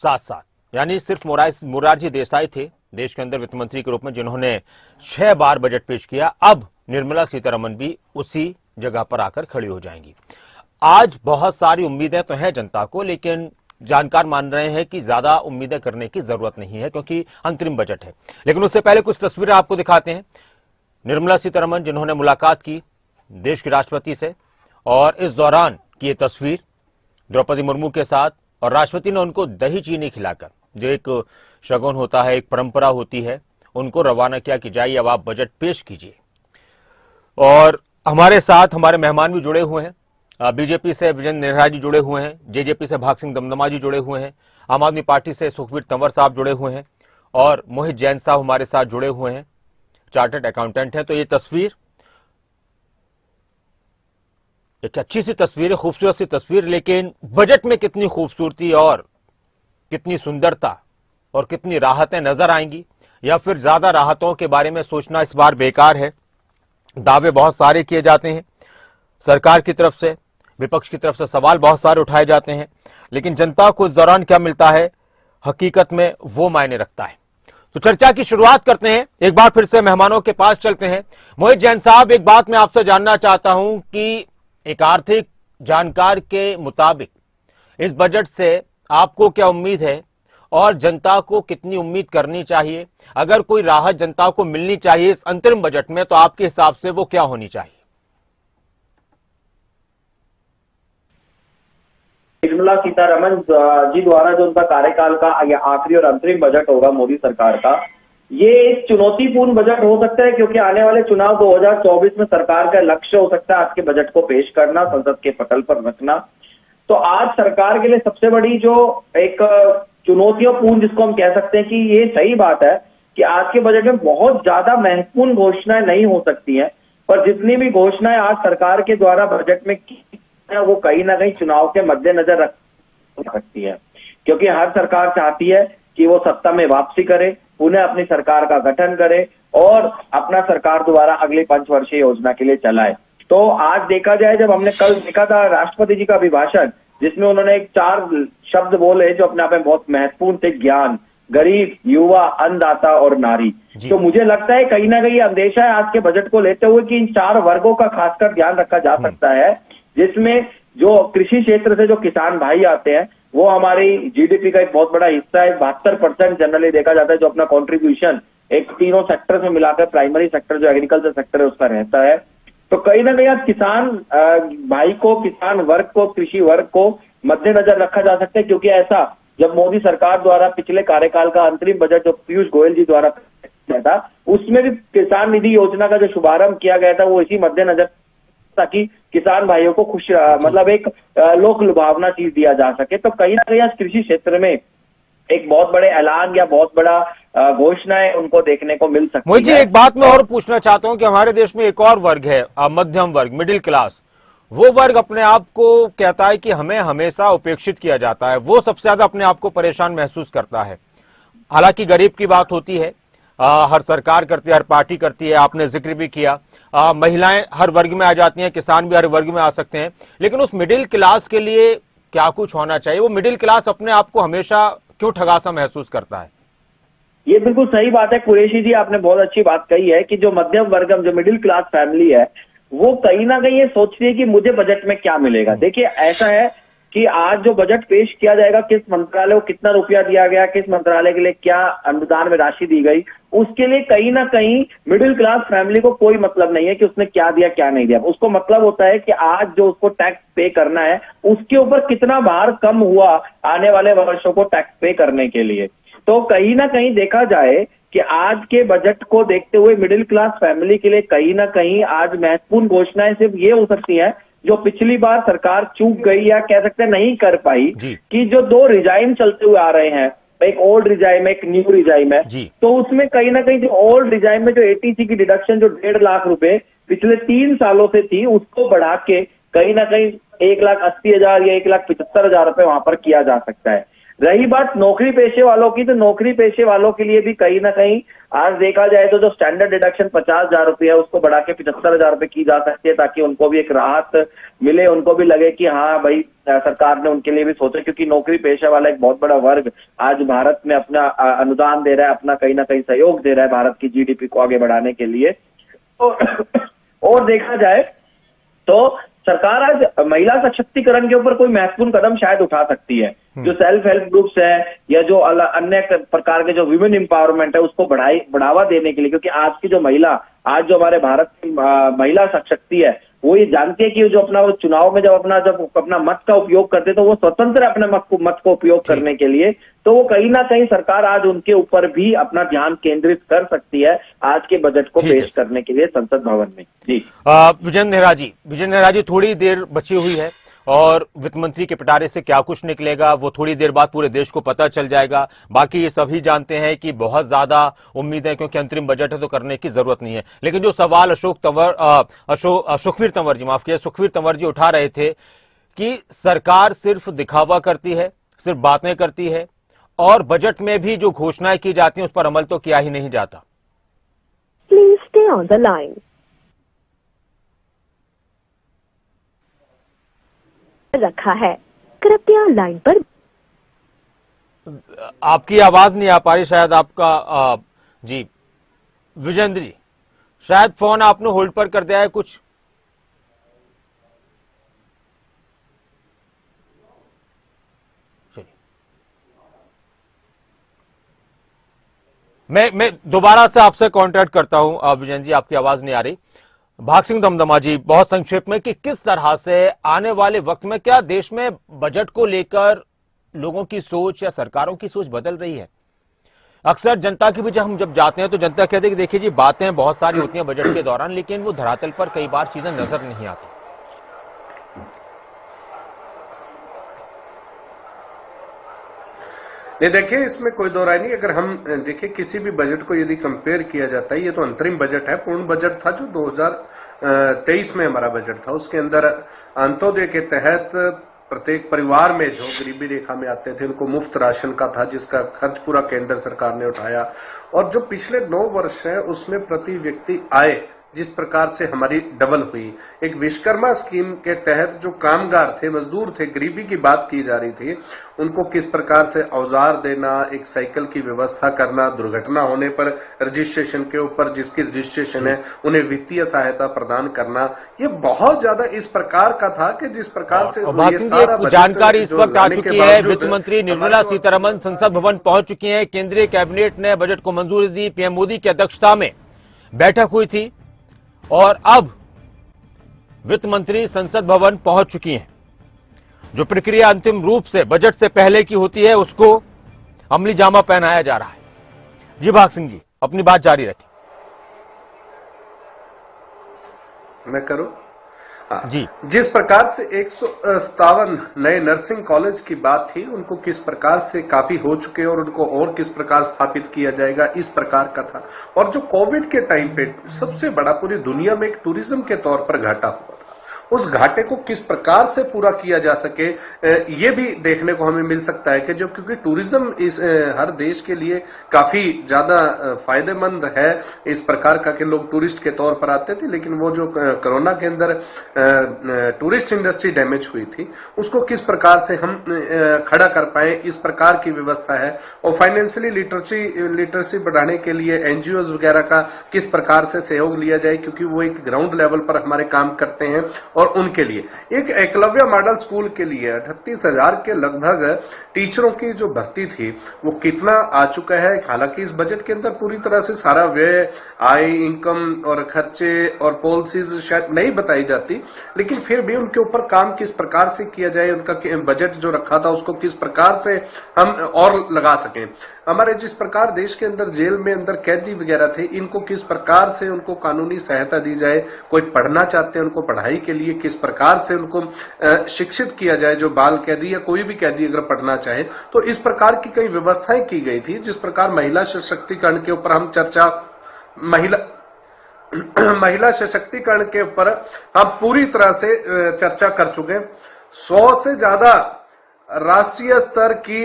साथ साथ, यानी सिर्फ मोरारजी देसाई थे देश के अंदर वित्त मंत्री के रूप में जिन्होंने 6 बार बजट पेश किया, अब निर्मला सीतारमण भी उसी जगह पर आकर खड़ी हो जाएंगी। आज बहुत सारी उम्मीदें तो हैं जनता को, लेकिन जानकार मान रहे हैं कि ज्यादा उम्मीदें करने की जरूरत नहीं है क्योंकि अंतरिम बजट है। लेकिन उससे पहले कुछ तस्वीरें आपको दिखाते हैं। निर्मला सीतारमण जिन्होंने मुलाकात की देश के राष्ट्रपति से, और इस दौरान की ये तस्वीर द्रौपदी मुर्मू के साथ, और राष्ट्रपति ने उनको दही चीनी खिलाकर, जो एक शगुन होता है, एक परंपरा होती है, उनको रवाना किया कि जाइए अब आप बजट पेश कीजिए। और हमारे साथ हमारे मेहमान भी जुड़े हुए हैं। बीजेपी से विजेंद्र नेहरा जी जुड़े हुए हैं, जेजेपी से भाग सिंह दमदमा जी जुड़े हुए हैं, आम आदमी पार्टी से सुखवीर तंवर साहब जुड़े हुए हैं और मोहित जैन साहब हमारे साथ जुड़े हुए हैं, चार्टर्ड अकाउंटेंट हैं। तो ये तस्वीर एक अच्छी सी तस्वीर है, खूबसूरत सी तस्वीर, लेकिन बजट में कितनी खूबसूरती और कितनी सुंदरता और कितनी राहतें नजर आएंगी, या फिर ज्यादा राहतों के बारे में सोचना इस बार बेकार है। दावे बहुत सारे किए जाते हैं सरकार की तरफ से, विपक्ष की तरफ से सवाल बहुत सारे उठाए जाते हैं, लेकिन जनता को इस दौरान क्या मिलता है हकीकत में वो मायने रखता है। तो चर्चा की शुरुआत करते हैं, एक बार फिर से मेहमानों के पास चलते हैं। मोहित जैन साहब, एक बात मैं आपसे जानना चाहता हूं कि एक आर्थिक जानकार के मुताबिक इस बजट से आपको क्या उम्मीद है और जनता को कितनी उम्मीद करनी चाहिए? अगर कोई राहत जनता को मिलनी चाहिए इस अंतरिम बजट में, तो आपके हिसाब से वो क्या होनी चाहिए? निर्मला सीतारमण जी द्वारा जो उनका कार्यकाल का यह आखिरी और अंतरिम बजट होगा मोदी सरकार का, ये एक चुनौतीपूर्ण बजट हो सकता है क्योंकि आने वाले चुनाव 2024 में सरकार का लक्ष्य हो सकता है आज के बजट को पेश करना, संसद के पटल पर रखना। तो आज सरकार के लिए सबसे बड़ी जो एक चुनौतियों जिसको हम कह सकते हैं कि ये सही बात है कि आज के बजट में बहुत ज्यादा महत्वपूर्ण घोषणाएं नहीं हो सकती हैं, पर जितनी भी घोषणाएं आज सरकार के द्वारा बजट में की है वो कहीं ना कहीं चुनाव के मद्देनजर रख सकती है, क्योंकि हर सरकार चाहती है कि वो सत्ता में वापसी करे, पुनः अपनी सरकार का गठन करे और अपना सरकार द्वारा अगली 5 वर्षीय योजना के लिए चलाए। तो आज देखा जाए, जब हमने कल देखा था राष्ट्रपति जी का अभिभाषण, जिसमें उन्होंने 4 शब्द बोले जो अपने आप में बहुत महत्वपूर्ण थे, ज्ञान, गरीब, युवा, अन्नदाता और नारी। तो मुझे लगता है कहीं ना कहीं अंदेशा है आज के बजट को लेते हुए कि इन 4 वर्गों का खासकर ध्यान रखा जा सकता है, जिसमें जो कृषि क्षेत्र से जो किसान भाई आते हैं वो हमारी जीडीपी का एक बहुत बड़ा हिस्सा है। 72% जनरली देखा जाता है जो अपना कंट्रीब्यूशन एक तीनों सेक्टर में मिलाकर प्राइमरी सेक्टर जो एग्रीकल्चर सेक्टर है उसका रहता है। तो कहीं ना कहीं आज किसान भाई को, किसान वर्ग को, कृषि वर्ग को मद्देनजर रखा जा सकता है, क्योंकि ऐसा जब मोदी सरकार द्वारा पिछले कार्यकाल का अंतरिम बजट जो पीयूष गोयल जी द्वारा किया था, उसमें भी किसान निधि योजना का जो शुभारंभ किया गया था वो इसी मद्देनजर, ताकि किसान भाइयों को खुश मतलब एक लोक लुभावना चीज दिया जा सके। तो कहीं ना कहीं आज कृषि क्षेत्र में एक बहुत बड़े ऐलान या बहुत बड़ा घोषणाएं उनको देखने को मिल सकती है। मुझे एक बात मैं और पूछना चाहता हूं कि हमारे देश में एक और वर्ग है, मध्यम वर्ग, मिडिल क्लास। वो वर्ग अपने आप को कहता है कि हमें हमेशा उपेक्षित किया जाता है, वो सबसे ज्यादा अपने आप को परेशान महसूस करता है। हालांकि गरीब की बात होती है, हर सरकार करती है, हर पार्टी करती है, आपने जिक्र भी किया, महिलाएं हर वर्ग में आ जाती हैं, किसान भी हर वर्ग में आ सकते हैं, लेकिन उस मिडिल क्लास के लिए क्या कुछ होना चाहिए? वो मिडिल क्लास अपने आप को हमेशा क्यों ठगा सा महसूस करता है? ये बिल्कुल सही बात है कुरैशी जी, आपने बहुत अच्छी बात कही है कि जो मध्यम वर्गम, जो मिडिल क्लास फैमिली है, वो कहीं ना कहीं ये सोचती है कि मुझे बजट में क्या मिलेगा। देखिए, ऐसा है कि आज जो बजट पेश किया जाएगा, किस मंत्रालय को कितना रुपया दिया गया, किस मंत्रालय के लिए क्या अनुदान में राशि दी गई, उसके लिए कहीं ना कहीं मिडिल क्लास फैमिली को कोई मतलब नहीं है कि उसने क्या दिया क्या नहीं दिया। उसको मतलब होता है कि आज जो उसको टैक्स पे करना है, उसके ऊपर कितना भार कम हुआ आने वाले वर्षों को टैक्स पे करने के लिए। तो कहीं ना कहीं देखा जाए कि आज के बजट को देखते हुए मिडिल क्लास फैमिली के लिए कहीं ना कहीं आज महत्वपूर्ण घोषणाएं सिर्फ ये हो सकती हैं जो पिछली बार सरकार चूक गई या कह सकते हैं नहीं कर पाई, कि जो 2 रिजाइम चलते हुए आ रहे हैं, एक ओल्ड रिजाइम है, एक न्यू रिजाइम है, तो उसमें कहीं ना कहीं जो ओल्ड रिजाइम में जो एटीसी की डिडक्शन जो 1.5 लाख रुपए पिछले 3 सालों से थी, उसको बढ़ा के कहीं ना कहीं 1,80,000 या 1,75,000 रुपए वहां पर किया जा सकता है। रही बात नौकरी पेशे वालों की, तो नौकरी पेशे वालों के लिए भी कहीं ना कहीं आज देखा जाए तो जो स्टैंडर्ड डिडक्शन 50,000 रुपये है, उसको बढ़ा के 75,000 रुपये की जा सकती है, ताकि उनको भी एक राहत मिले, उनको भी लगे कि हाँ भाई सरकार ने उनके लिए भी सोचा, क्योंकि नौकरी पेशा वाला एक बहुत बड़ा वर्ग आज भारत में अपना अनुदान दे रहा है, अपना कहीं ना कहीं सहयोग दे रहा है भारत की जीडीपी को आगे बढ़ाने के लिए। और देखा जाए तो सरकार आज महिला सशक्तिकरण के ऊपर कोई महत्वपूर्ण कदम शायद उठा सकती है। जो सेल्फ हेल्प ग्रुप्स है या जो अन्य प्रकार के जो विमेन एम्पावरमेंट है, उसको बढ़ावा देने के लिए, क्योंकि आज की जो महिला, आज जो हमारे भारत की महिला शक्ति है, वो ये जानती है कि जो अपना वो चुनाव में जब अपना मत का उपयोग करते तो वो स्वतंत्र है अपने मत को उपयोग करने के लिए। तो वो कहीं ना कहीं सरकार आज उनके ऊपर भी अपना ध्यान केंद्रित कर सकती है आज के बजट को पेश करने के लिए संसद भवन में। जी विजय नेहरा जी, थोड़ी देर बची हुई है और वित्त मंत्री के पिटारे से क्या कुछ निकलेगा वो थोड़ी देर बाद पूरे देश को पता चल जाएगा। बाकी ये सभी जानते हैं कि बहुत ज्यादा उम्मीद है, क्योंकि अंतरिम बजट है तो करने की जरूरत नहीं है। लेकिन जो सवाल सुखबीर तंवर जी उठा रहे थे कि सरकार सिर्फ दिखावा करती है, सिर्फ बातें करती है और बजट में भी जो घोषणाएं की जाती हैं उस पर अमल तो किया ही नहीं जाता। Please stay on the line. रखा है, कृपया लाइन पर। आपकी आवाज नहीं आ पा रही, शायद आपका जी विजेंद्र जी, शायद फोन आपने होल्ड पर कर दिया है कुछ। चलिए, मैं दोबारा से आपसे कांटेक्ट करता हूं। विजेंद्र जी, आपकी आवाज नहीं आ रही। भाग सिंह दमदमा जी, बहुत संक्षेप में कि किस तरह से आने वाले वक्त में क्या देश में बजट को लेकर लोगों की सोच या सरकारों की सोच बदल रही है? अक्सर जनता के बीच हम जब जाते हैं तो जनता कहते हैं कि देखिए जी, बातें बहुत सारी होती हैं बजट के दौरान, लेकिन वो धरातल पर कई बार चीजें नजर नहीं आती। नहीं, देखिए, इसमें कोई दो राय नहीं। अगर हम देखिए किसी भी बजट को यदि कंपेयर किया जाता है, ये तो अंतरिम बजट है। पूर्ण बजट था जो 2023 में हमारा बजट था, उसके अंदर अंत्योदय के तहत प्रत्येक परिवार में जो गरीबी रेखा में आते थे उनको मुफ्त राशन का था, जिसका खर्च पूरा केंद्र सरकार ने उठाया। और जो पिछले 9 वर्ष है उसमें प्रति व्यक्ति आय जिस प्रकार से हमारी डबल हुई, एक विश्वकर्मा स्कीम के तहत जो कामगार थे, मजदूर थे, गरीबी की बात की जा रही थी, उनको किस प्रकार से औजार देना, एक साइकिल की व्यवस्था करना, दुर्घटना होने पर रजिस्ट्रेशन के ऊपर जिसकी रजिस्ट्रेशन है उन्हें वित्तीय सहायता प्रदान करना, ये बहुत ज्यादा इस प्रकार का था कि जिस प्रकार से ये सारा जानकारी इस वक्त आ चुकी है। वित्त मंत्री निर्मला सीतारमण संसद भवन पहुंच चुकी हैं। केंद्रीय कैबिनेट ने बजट को मंजूरी दी। पीएम मोदी की अध्यक्षता में बैठक हुई थी और अब वित्त मंत्री संसद भवन पहुंच चुकी हैं। जो प्रक्रिया अंतिम रूप से बजट से पहले की होती है उसको अमली जामा पहनाया जा रहा है। जी भाग सिंह जी, अपनी बात जारी रखें। मैं करूं? जी, जिस प्रकार से 157 नए नर्सिंग कॉलेज की बात थी, उनको किस प्रकार से काफी हो चुके और उनको और किस प्रकार स्थापित किया जाएगा, इस प्रकार का था। और जो कोविड के टाइम पे सबसे बड़ा पूरी दुनिया में एक टूरिज्म के तौर पर घाटा हुआ था, उस घाटे को किस प्रकार से पूरा किया जा सके, ये भी देखने को हमें मिल सकता है कि जो क्योंकि टूरिज्म इस हर देश के लिए काफी ज्यादा फायदेमंद है इस प्रकार का कि लोग टूरिस्ट के तौर पर आते थे, लेकिन वो जो कोरोना के अंदर टूरिस्ट इंडस्ट्री डैमेज हुई थी उसको किस प्रकार से हम खड़ा कर पाए, इस प्रकार की व्यवस्था है। और फाइनेंशियली लिटरेसी बढ़ाने के लिए एनजीओज वगैरह का किस प्रकार से सहयोग लिया जाए, क्योंकि वो एक ग्राउंड लेवल पर हमारे काम करते हैं। और उनके लिए एक एकलव्य मॉडल स्कूल के लिए 38,000 के लगभग टीचरों की जो भर्ती थी वो कितना आ चुका है। हालांकि इस बजट के अंदर पूरी तरह से सारा व्यय, आय, इनकम और खर्चे और पॉलिसीज शायद नहीं बताई जाती, लेकिन फिर भी उनके ऊपर काम किस प्रकार से किया जाए, उनका बजट जो रखा था उसको किस प्रकार से हम और लगा सकें। हमारे जिस प्रकार देश के अंदर जेल में अंदर कैदी वगैरह थे, इनको किस प्रकार से उनको कानूनी सहायता दी जाए, कोई पढ़ना चाहते हैं उनको पढ़ाई के लिए किस प्रकार से उनको शिक्षित किया जाए, जो बाल कैदी या कोई भी कैदी अगर पढ़ना चाहे तो इस प्रकार की कई व्यवस्थाएं की गई थी। जिस प्रकार महिला सशक्तिकरण के ऊपर हम चर्चा, महिला सशक्तिकरण के ऊपर हम पूरी तरह से चर्चा कर चुके हैं। 100 से ज्यादा राष्ट्रीय स्तर की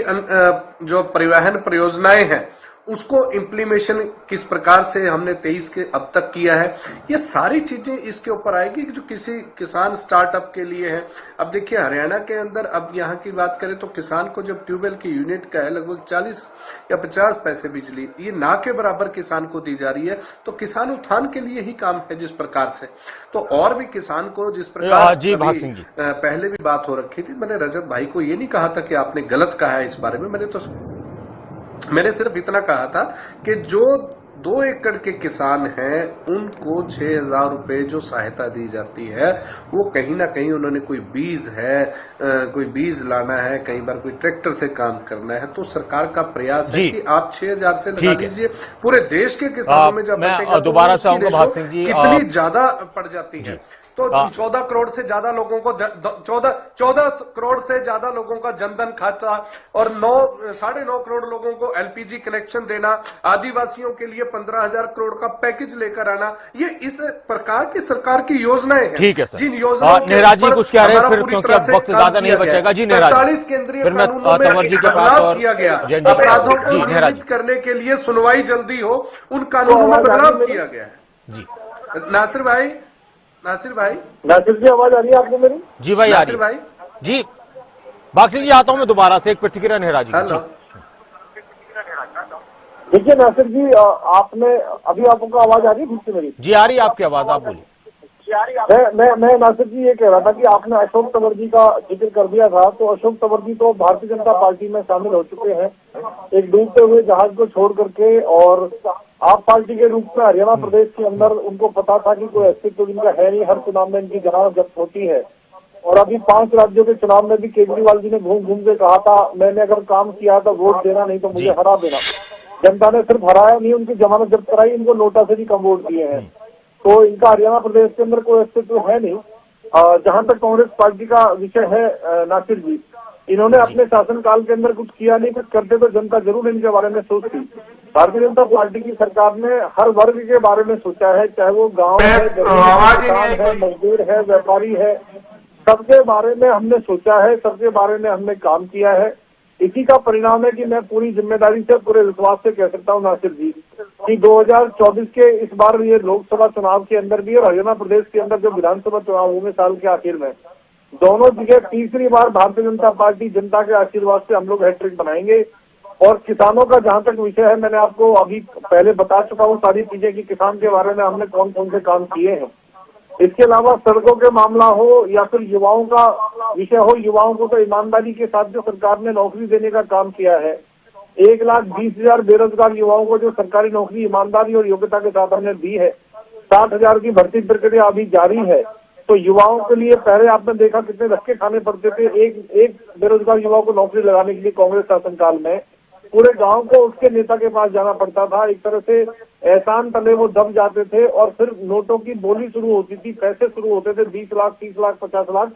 जो परिवहन परियोजनाएं हैं उसको इम्प्लीमेशन किस प्रकार से हमने 23 के अब तक किया है, ये सारी चीजें इसके ऊपर आएगी जो किसी किसान स्टार्टअप के लिए है। अब देखिए हरियाणा के अंदर, अब यहाँ की बात करें तो किसान को जब ट्यूबवेल की यूनिट का है लगभग 40 या 50 पैसे बिजली, ये ना के बराबर किसान को दी जा रही है, तो किसान उत्थान के लिए ही काम है जिस प्रकार से। तो और भी किसान को जिस प्रकार जी भाग सिंह जी, पहले भी बात हो रखी थी, मैंने रजत भाई को ये नहीं कहा था कि आपने गलत कहा है इस बारे में, मैंने सिर्फ इतना कहा था कि जो 2 एकड़ के किसान हैं उनको 6,000 रुपए जो सहायता दी जाती है वो कहीं ना कहीं उन्होंने कोई बीज लाना है, कई बार कोई ट्रैक्टर से काम करना है, तो सरकार का प्रयास है कि आप 6,000 से लगा लीजिए। पूरे देश के किसानों में जब बटेगा तो दोबारा से आऊंगा भाग सिंह जी, कितनी ज्यादा पड़ जाती है। तो 14 करोड़ से ज्यादा लोगों को 14 करोड़ से ज्यादा लोगों का जनधन खाता और 9.5 करोड़ लोगों को एलपीजी कनेक्शन देना, आदिवासियों के लिए 15,000 करोड़ का पैकेज लेकर आना, ये इस प्रकार की सरकार की योजनाएं हैं। ठीक है सर, जिन योजनाओं नेहरा जी कुछ कह रहे हैं फिर, क्योंकि अब वक्त ज्यादा नहीं बचेगा। जी नेहरा जी, 45 केंद्रीय कानूनों में तंवर जी के पास और किया गया, अपराधों को नियंत्रित करने के लिए सुनवाई जल्दी हो, उन कानूनों में बदलाव किया गया है। जी नासिर भाई नासिर जी आवाज आ रही है आपको मेरी? जी भाई नासिर भाई जी, भाग सिंह जी आता हूं मैं दोबारा से, एक प्रतिक्रिया नेहरा जी। हेलो, देखिए नासिर जी, आपने अभी आपको आवाज आ रही है फिर से मेरी? जी आ रही है आपकी आवाज, आप बोलिए। मैं नासिर जी ये कह रहा था कि आपने अशोक तंवर जी का जिक्र कर दिया था, तो अशोक तंवर जी तो भारतीय जनता पार्टी में शामिल हो चुके हैं एक डूबते हुए जहाज को छोड़ करके, और आप पार्टी के रूप में हरियाणा प्रदेश के अंदर उनको पता था कि कोई अस्तित्व इनका है नहीं, हर चुनाव में इनकी जमानत जब्त होती है। और अभी 5 राज्यों के चुनाव में भी केजरीवाल जी ने घूम घूम के कहा था मैंने अगर काम किया तो वोट देना, नहीं तो मुझे हरा देना। जनता ने सिर्फ हराया नहीं, उनकी जमानत जब्त कराई, इनको नोटा से भी कम वोट दिए हैं। तो इनका हरियाणा प्रदेश के अंदर कोई अस्तित्व है नहीं। जहां तक कांग्रेस पार्टी का विषय है नासिर जी, इन्होंने अपने शासनकाल के अंदर कुछ किया नहीं, कुछ करते तो जनता जरूर इनके बारे में सोचती। भारतीय जनता पार्टी की सरकार ने हर वर्ग के बारे में सोचा है, चाहे वो गांव है, किसान है, मजदूर है, व्यापारी है, सबके बारे में हमने सोचा है, सबके बारे में हमने काम किया है। इसी का परिणाम है कि मैं पूरी जिम्मेदारी से, पूरे विश्वास से कह सकता हूँ नासिर जी कि 2024 के इस बार ये लोकसभा चुनाव के अंदर भी और हरियाणा प्रदेश के अंदर जो विधानसभा चुनाव होंगे साल के आखिर में, दोनों जगह तीसरी बार भारतीय जनता पार्टी जनता के आशीर्वाद से हम लोग हैट्रिक बनाएंगे। और किसानों का जहां तक विषय है, मैंने आपको अभी पहले बता चुका हूँ सारी चीजें कि किसान के बारे में हमने कौन कौन से काम किए हैं। इसके अलावा सड़कों के मामला हो या फिर युवाओं का विषय हो, युवाओं को तो ईमानदारी के साथ जो सरकार ने नौकरी देने का काम किया है, 1,20,000 बेरोजगार युवाओं को जो सरकारी नौकरी ईमानदारी और योग्यता के साथ हमने दी है, 60,000 की भर्ती प्रक्रिया अभी जारी है। तो युवाओं के लिए पहले आपने देखा कितने धक्के खाने पड़ते थे एक बेरोजगार युवा को नौकरी लगाने के लिए। कांग्रेस शासनकाल में पूरे गांव को उसके नेता के पास जाना पड़ता था, एक तरह से एहसान तले वो दब जाते थे और फिर नोटों की बोली शुरू होती थी, पैसे शुरू होते थे 20 लाख, 30 लाख, 50 लाख।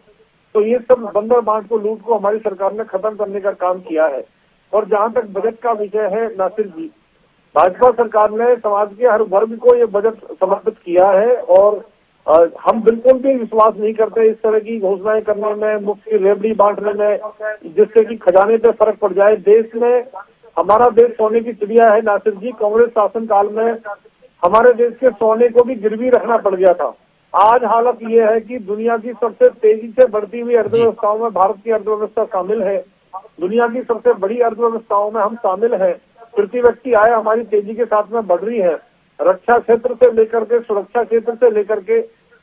तो ये सब बंदर बांट को, लूट को हमारी सरकार ने खत्म करने का काम किया है। और जहां तक बजट का विषय है नासिर जी, भाजपा सरकार ने समाज के हर वर्ग को ये बजट समर्पित किया है और हम बिल्कुल भी विश्वास नहीं करते इस तरह की घोषणाएं करने में, मुफ्त की रेवड़ी बांटने में, जिससे कि खजाने पे फर्क पड़ जाए। देश में, हमारा देश सोने की चिड़िया है नासिर जी। कांग्रेस शासन काल में हमारे देश के सोने को भी गिरवी रखना पड़ गया था। आज हालत ये है कि दुनिया की सबसे तेजी से बढ़ती हुई अर्थव्यवस्थाओं में भारत की अर्थव्यवस्था शामिल है। दुनिया की सबसे बड़ी अर्थव्यवस्थाओं में हम शामिल हैं। प्रति व्यक्ति आय हमारी तेजी के साथ में बढ़ रही है। रक्षा क्षेत्र से लेकर के सुरक्षा क्षेत्र से लेकर के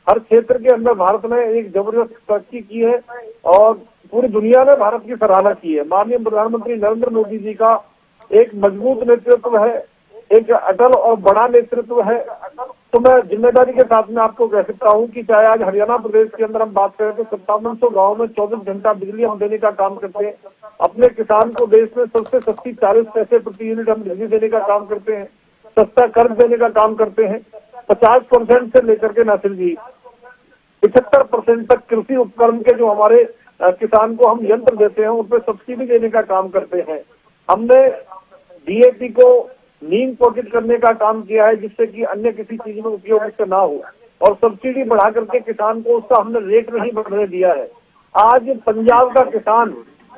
हर क्षेत्र के अंदर भारत ने एक जबरदस्त तरक्की की है और पूरी दुनिया ने भारत की सराहना की है। माननीय प्रधानमंत्री नरेंद्र मोदी जी का एक मजबूत नेतृत्व है, एक अटल और बड़ा नेतृत्व है। तो मैं जिम्मेदारी के साथ में आपको कह सकता हूँ कि चाहे आज हरियाणा प्रदेश के अंदर हम बात करें तो 5700 गाँव में 24 घंटा बिजली हम देने का काम करते हैं। अपने किसान को देश में सबसे सस्ती 40 पैसे प्रति यूनिट हम बिजली देने का काम करते हैं, सस्ता कर्ज देने का काम करते हैं। 50% से लेकर के नासिर जी 75% तक कृषि उपकरण के जो हमारे किसान को हम यंत्र देते हैं उन पर सब्सिडी देने का काम करते हैं। हमने डीएपी को नीम पॉकेट करने का काम किया है जिससे कि अन्य किसी चीज में उपयोग इससे ना हो, और सब्सिडी बढ़ा करके किसान को उसका हमने रेट नहीं बढ़ने दिया है। आज पंजाब का किसान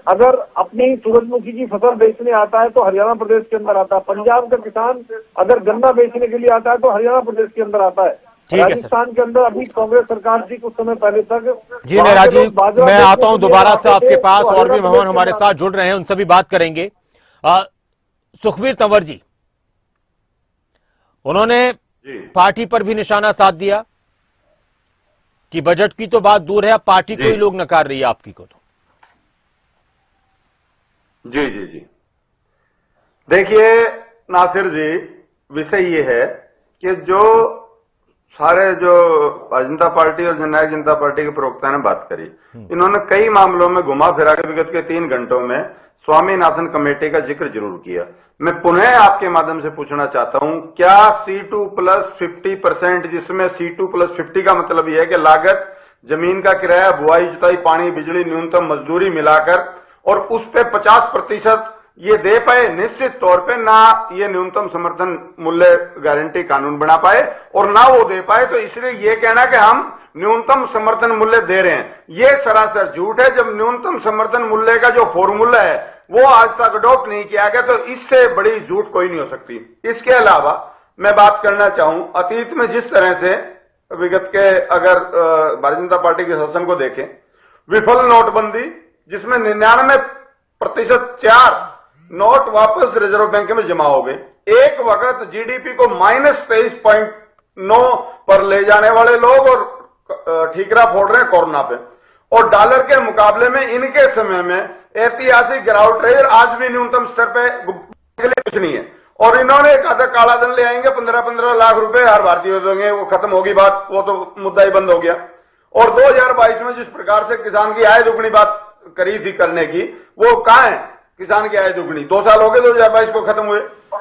अगर अपनी सूरजमुखी की फसल बेचने आता है तो हरियाणा प्रदेश के अंदर आता है। पंजाब का किसान अगर गन्ना बेचने के लिए आता है तो हरियाणा प्रदेश के अंदर आता है। ठीक है राजस्थान के अंदर अभी कांग्रेस सरकार थी कुछ समय पहले तक। जी नेहरा जी, मैं आता हूं दोबारा से आपके पास, और भी मेहमान हमारे साथ जुड़ रहे हैं, उनसे भी बात करेंगे। सुखवीर तंवर जी, उन्होंने पार्टी पर भी निशाना साध दिया कि बजट की तो बात दूर है, अब पार्टी को ही लोग नकार रही है आपकी को। तो जी जी जी, देखिए नासिर जी, विषय ये है कि जो सारे जो भारतीय जनता पार्टी और जननायक जनता पार्टी के प्रवक्ता ने बात करी, इन्होंने कई मामलों में घुमा फिरा के विगत के 3 घंटों में स्वामीनाथन कमेटी का जिक्र जरूर किया। मैं पुनः आपके माध्यम से पूछना चाहता हूं, क्या C2+50%, जिसमें C2+50 का मतलब यह है कि लागत, जमीन का किराया, बुआई जुताई, पानी, बिजली, न्यूनतम मजदूरी मिलाकर, और उस पे 50% ये दे पाए, निश्चित तौर पे ना ये न्यूनतम समर्थन मूल्य गारंटी कानून बना पाए और ना वो दे पाए, तो इसलिए ये कहना कि हम न्यूनतम समर्थन मूल्य दे रहे हैं, ये सरासर झूठ है। जब न्यूनतम समर्थन मूल्य का जो फॉर्मूला है वो आज तक अडॉप्ट नहीं किया गया, तो इससे बड़ी झूठ कोई नहीं हो सकती। इसके अलावा मैं बात करना चाहूं, अतीत में जिस तरह से विगत के, अगर भारतीय जनता पार्टी के शासन को देखें, विफल नोटबंदी जिसमें 99% 4 नोट वापस रिजर्व बैंक में जमा हो गए, एक वक्त जीडीपी को -23.9 पर ले जाने वाले लोग और ठीकरा फोड़ रहे हैं कोरोना पे, और डॉलर के मुकाबले में इनके समय में ऐतिहासिक गिरावट रही, आज भी न्यूनतम स्तर पे के लिए कुछ नहीं है। और इन्होंने कहा था काला धन ले आएंगे, 15-15 लाख रुपए हर भारतीय देंगे, वो खत्म होगी बात, वो तो मुद्दा ही बंद हो गया। और 2022 में जिस प्रकार से किसान की आय दुगनी बात करी थी करने की, वो कहां है किसान की आय दुगनी? 2 साल हो गए 2022 को खत्म हुए,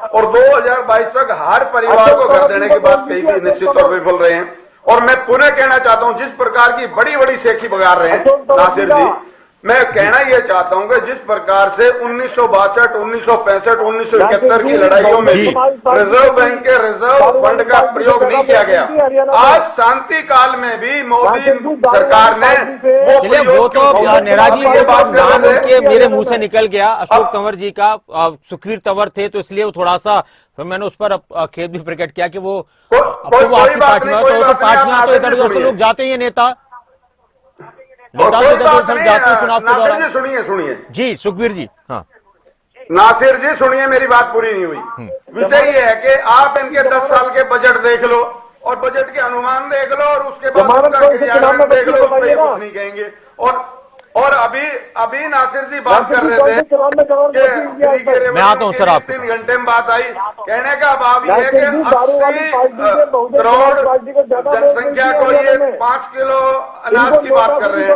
और 2022 तक हर परिवार को घर देने की बात कही थी, निश्चित तौर पर विफल रहे हैं। और मैं पुनः कहना चाहता हूं, जिस प्रकार की बड़ी बड़ी सेखी बगा रहे हैं नासिर जी, मैं कहना यह चाहता हूं कि जिस प्रकार से 1962, 1965, 1971 की लड़ाइयों में भी रिजर्व बैंक के रिजर्व फंड का प्रयोग नहीं किया गया, आज शांति काल में भी मोदी सरकार ने वो तो नेहरा जी, ये बात नाम उनके मेरे मुंह से निकल गया, अशोक तंवर जी का, सुखवीर तंवर थे, तो इसलिए वो थोड़ा सा फिर मैंने उस पर खेद भी प्रकट किया कि वो आपकी पार्टी में, तो पार्टियां तो इधर उधर से लोग जाते ही, नेता जाते चुनाव के दौरान। सुनिए जी सुखवीर जी, हाँ नासिर जी सुनिए, मेरी बात पूरी नहीं हुई। विषय ये है कि आप इनके 10 साल के बजट देख लो और बजट के अनुमान देख लो, और उसके बाद उनका क्रियान्वयन देख लो, उस पर ये कुछ नहीं कहेंगे। और अभी नासिर जी बात कर रहे थे कि मैं आता हूं सर, आप 3 घंटे में बात आई, कहने का भाव यह है कि 80 करोड़ जनसंख्या को ये 5 किलो अनाज की बात कर रहे हैं,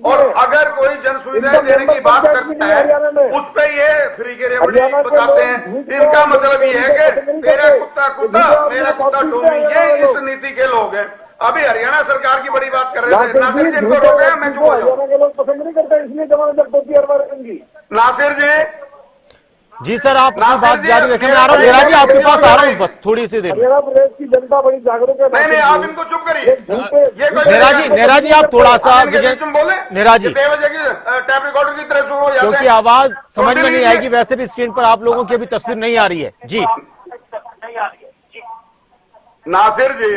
और अगर कोई जन सुविधाएं देने की बात करता है उस पर ये फ्री की रेवड़ी बताते हैं। इनका मतलब ये है कि तेरा कुत्ता कुत्ता मेरा कुत्ता टोमी, ये इस नीति के लोग हैं। अभी हरियाणा सरकार की बड़ी बात कर रहे थे, नासिर जी इनको रोके, मैं चुप हो जाऊं। लोग पसंद नहीं करते, इसलिए जमानत टोपी हर बार रहेंगी। नासिर जी जी सर, आप अपनी नासिर बात जी, जारी रखें। मैं मेरा आ रहा हूँ नेरा जी, आपके मेरा पास आ रहा हूँ मेरा बस थोड़ी सी देर में। हरियाणा प्रदेश की जनता बड़ी जागरूक है। नहीं आप इनको चुप करिए। ये कोई नेरा जी आप थोड़ा सा आप इनके विजय, बीच में बोले नेरा जी, 6 बजे की टैप रिकॉर्डर की तरह शुरू हो जाते क्योंकि हैं। आवाज समझ में सुनते नहीं लीजिए। आएगी, वैसे भी स्क्रीन पर आप लोगों की अभी तस्वीर नहीं आ रही है। जी नासिर जी,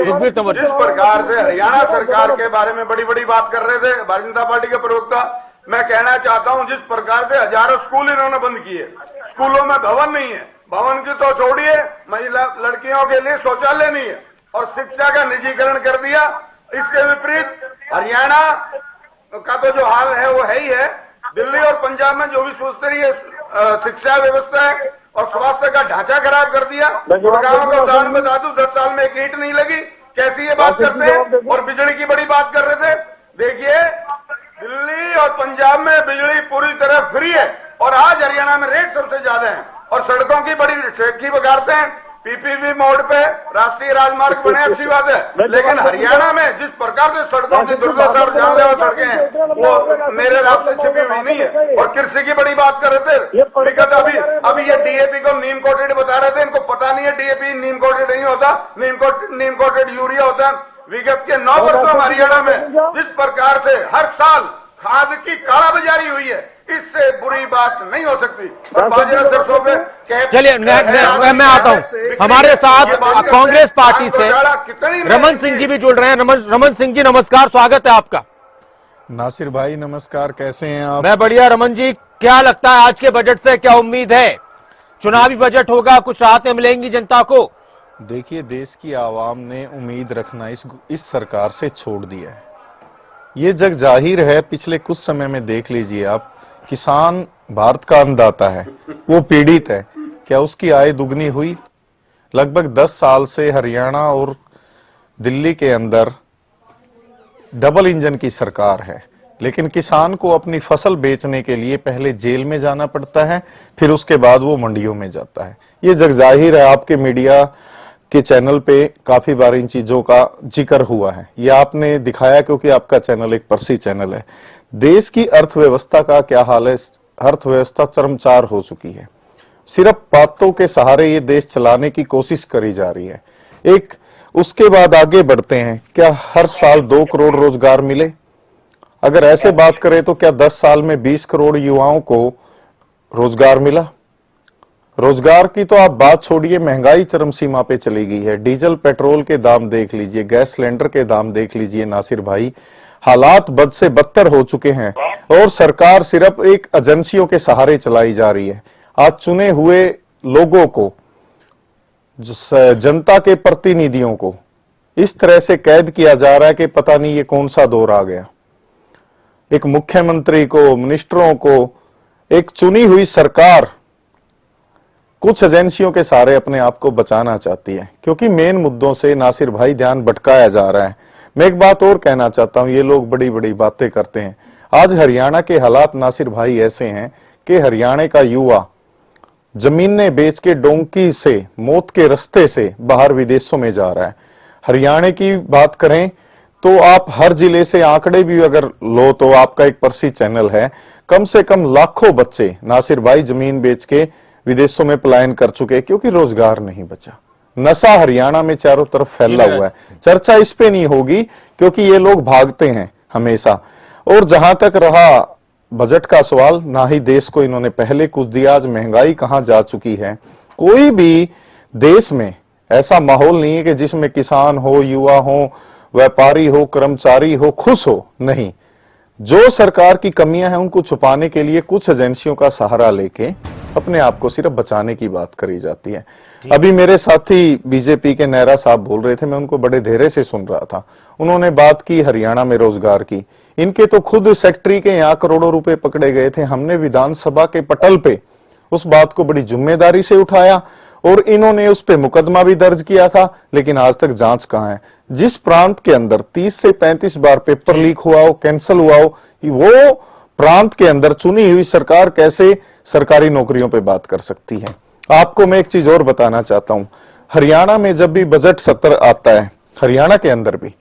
सुखबीर तंवर जी। जिस प्रकार से हरियाणा सरकार के बारे में बड़ी बड़ी बात कर रहे थे भारतीय जनता पार्टी के प्रवक्ता, मैं कहना चाहता हूं जिस प्रकार से हजारों स्कूल इन्होंने बंद किए, स्कूलों में भवन नहीं है, भवन की तो छोड़िए, महिला लड़कियों के लिए शौचालय नहीं है, और शिक्षा का निजीकरण कर दिया। इसके विपरीत हरियाणा का तो जो हाल है वो है ही है। दिल्ली और पंजाब में जो विश्व स्तरीय शिक्षा व्यवस्था है और स्वास्थ्य का ढांचा खराब कर दिया। गुड़गांव का उदाहरण बता दूं, 10 साल में एक ईंट नहीं लगी। कैसी ये बात करते हैं? और बिजली की बड़ी बात कर रहे थे। देखिए, दिल्ली और पंजाब में बिजली पूरी तरह फ्री है और आज हरियाणा में रेट सबसे ज्यादा है, और सड़कों की बड़ी ठेकी बगाड़ते हैं। पीपीपी मोड पे राष्ट्रीय राजमार्ग बने, अच्छी बात है, लेकिन हरियाणा में जिस प्रकार से सड़कों की दुर्दशा और जानलेवा सड़कें हैं वो मेरे रात से छिपी हुई नहीं है। और कृषि की बड़ी बात कर रहे थे विगत, अभी ये डीएपी को नीम कोटेड बता रहे थे, इनको पता नहीं है डीएपी नीम कोटेड नहीं होता, नीम कोटेड यूरिया होता है। विगत के 9 वर्षों में हरियाणा में जिस प्रकार से हर साल खाद की कालाबाजारी हुई है, इससे बुरी बात नहीं हो सकती। और बाजरा सरसों पे चलिए मैं आता हूँ। हमारे साथ कांग्रेस पार्टी से रमन सिंह जी भी जुड़ रहे हैं। रमन सिंह जी नमस्कार, स्वागत है आपका। नासिर भाई नमस्कार, कैसे हैं आप? मैं बढ़िया। रमन जी, क्या लगता है आज के बजट से क्या उम्मीद है? चुनावी बजट होगा, कुछ राहतें मिलेंगी जनता को? देखिए, देश की आवाम ने उम्मीद रखना इस सरकार से छोड़ दिया है। ये जग जाहिर है। पिछले कुछ समय में देख लीजिए आप, किसान भारत का अन्नदाता है, वो पीड़ित है। क्या उसकी आय दुगनी हुई? लगभग 10 साल से हरियाणा और दिल्ली के अंदर डबल इंजन की सरकार है, लेकिन किसान को अपनी फसल बेचने के लिए पहले जेल में जाना पड़ता है, फिर उसके बाद वो मंडियों में जाता है। ये जग जाहिर है। आपके मीडिया के चैनल पे काफी बार इन चीजों का जिक्र हुआ है, ये आपने दिखाया क्योंकि आपका चैनल एक प्रसिद्ध चैनल है। देश की अर्थव्यवस्था का क्या हाल है? अर्थव्यवस्था चरमचार हो चुकी है। सिर्फ बातों के सहारे ये देश चलाने की कोशिश करी जा रही है। उसके बाद आगे बढ़ते हैं। क्या हर साल 2 करोड़ रोजगार मिले? अगर ऐसे बात करें तो क्या 10 साल में 20 करोड़ युवाओं को रोजगार मिला? रोजगार की तो आप बात छोड़िए, महंगाई चरम सीमा पे चली गई है। डीजल पेट्रोल के दाम देख लीजिए, गैस सिलेंडर के दाम देख लीजिए। नासिर भाई, हालात बद से बदतर हो चुके हैं और सरकार सिर्फ एक एजेंसियों के सहारे चलाई जा रही है। आज चुने हुए लोगों को, जनता के प्रतिनिधियों को इस तरह से कैद किया जा रहा है कि पता नहीं ये कौन सा दौर आ गया। एक मुख्यमंत्री को, मिनिस्टरों को, एक चुनी हुई सरकार कुछ एजेंसियों के सहारे अपने आप को बचाना चाहती है, क्योंकि मेन मुद्दों से नासिर भाई ध्यान भटकाया जा रहा है। मैं एक बात और कहना चाहता हूं, ये लोग बड़ी बड़ी बातें करते हैं। आज हरियाणा के हालात नासिर भाई ऐसे हैं कि हरियाणा का युवा जमीनें बेच के डोंकी से, मौत के रास्ते से बाहर विदेशों में जा रहा है। हरियाणा की बात करें तो आप हर जिले से आंकड़े भी अगर लो तो आपका एक प्रसिद्ध चैनल है, कम से कम लाखों बच्चे नासिर भाई जमीन बेच के विदेशों में पलायन कर चुके, क्योंकि रोजगार नहीं बचा। नशा हरियाणा में चारों तरफ फैला हुआ है। चर्चा इस पे नहीं होगी क्योंकि ये लोग भागते हैं हमेशा। और जहां तक रहा बजट का सवाल, ना ही देश को इन्होंने पहले कुछ दिया। आज महंगाई कहां जा चुकी है। कोई भी देश में ऐसा माहौल नहीं है कि जिसमें किसान हो, युवा हो, व्यापारी हो, कर्मचारी हो, खुश हो। नहीं, जो सरकार की कमियां हैं उनको छुपाने के लिए कुछ एजेंसियों का सहारा लेके अपने आप को सिर्फ बचाने की बात करी जाती है। अभी मेरे साथी बीजेपी के नेहरा साहब बोल रहे थे, मैं उनको बड़े धैर्य से सुन रहा था। उन्होंने बात की हरियाणा में रोजगार की। इनके तो खुद सेक्रेटरी के यहाँ करोड़ों रुपए पकड़े गए थे। हमने विधानसभा के पटल पे उस बात को बड़ी जिम्मेदारी से उठाया और इन्होंने उस पे मुकदमा भी दर्ज किया था, लेकिन आज तक जांच कहां है। जिस प्रांत के अंदर 30 से 35 बार पेपर लीक हुआ हो, कैंसिल हुआ हो, वो प्रांत के अंदर चुनी हुई सरकार कैसे सरकारी नौकरियों पे बात कर सकती है? आपको मैं एक चीज और बताना चाहता हूं। हरियाणा में जब भी बजट सत्र आता है, हरियाणा के अंदर भी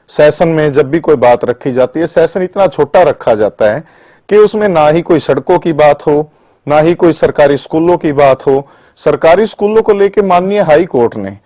सेशन में जब भी कोई बात रखी जाती है, सेशन इतना छोटा रखा जाता है कि उसमें ना ही कोई सड़कों की बात हो, ना ही कोई सरकारी स्कूलों की बात हो। सरकारी स्कूलों को लेकर माननीय हाई कोर्ट ने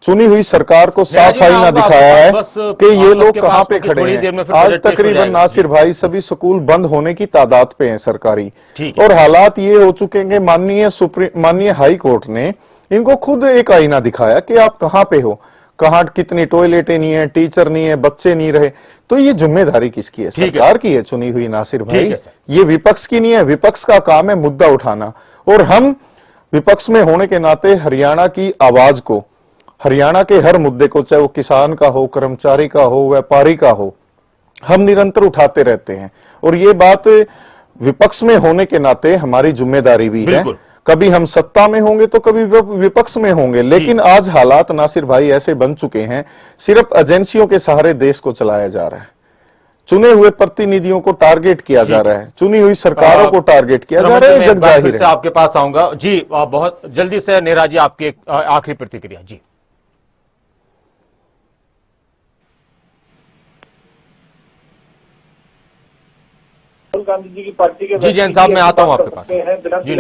चुनी हुई सरकार को साफ आईना दिखाया है कि ये लोग कहां पे खड़े हैं। आज तकरीबन नासिर भाई सभी स्कूल बंद होने की तादाद पे हैं सरकारी, और हालात ये हो चुके हैं माननीय हाई कोर्ट ने इनको खुद एक आईना दिखाया कि आप कहां पे हो, कहां कितनी टॉयलेटें नहीं है, टीचर नहीं है, बच्चे नहीं रहे। तो ये जिम्मेदारी किसकी है? सरकार की है चुनी हुई नासिर भाई, ये विपक्ष की नहीं है। विपक्ष का काम है मुद्दा उठाना, और हम विपक्ष में होने के नाते हरियाणा की आवाज को, हरियाणा के हर मुद्दे को, चाहे वो किसान का हो, कर्मचारी का हो, व्यापारी का हो, हम निरंतर उठाते रहते हैं। और ये बात विपक्ष में होने के नाते हमारी जिम्मेदारी भी है। कभी हम सत्ता में होंगे तो कभी विपक्ष में होंगे, लेकिन आज हालात नासिर भाई ऐसे बन चुके हैं, सिर्फ एजेंसियों के सहारे देश को चलाया जा रहा है। चुने हुए प्रतिनिधियों को टारगेट किया जा रहा है, चुनी हुई सरकारों को टारगेट किया जा रहा है। जग जाहिर है। आपके पास आऊंगा जी, बहुत जल्दी से नेहरा जी आपकी आखिरी प्रतिक्रिया जी। गांधी जी की पार्टी के जी जैन साहब, मैं आता हूं आपके पास जी।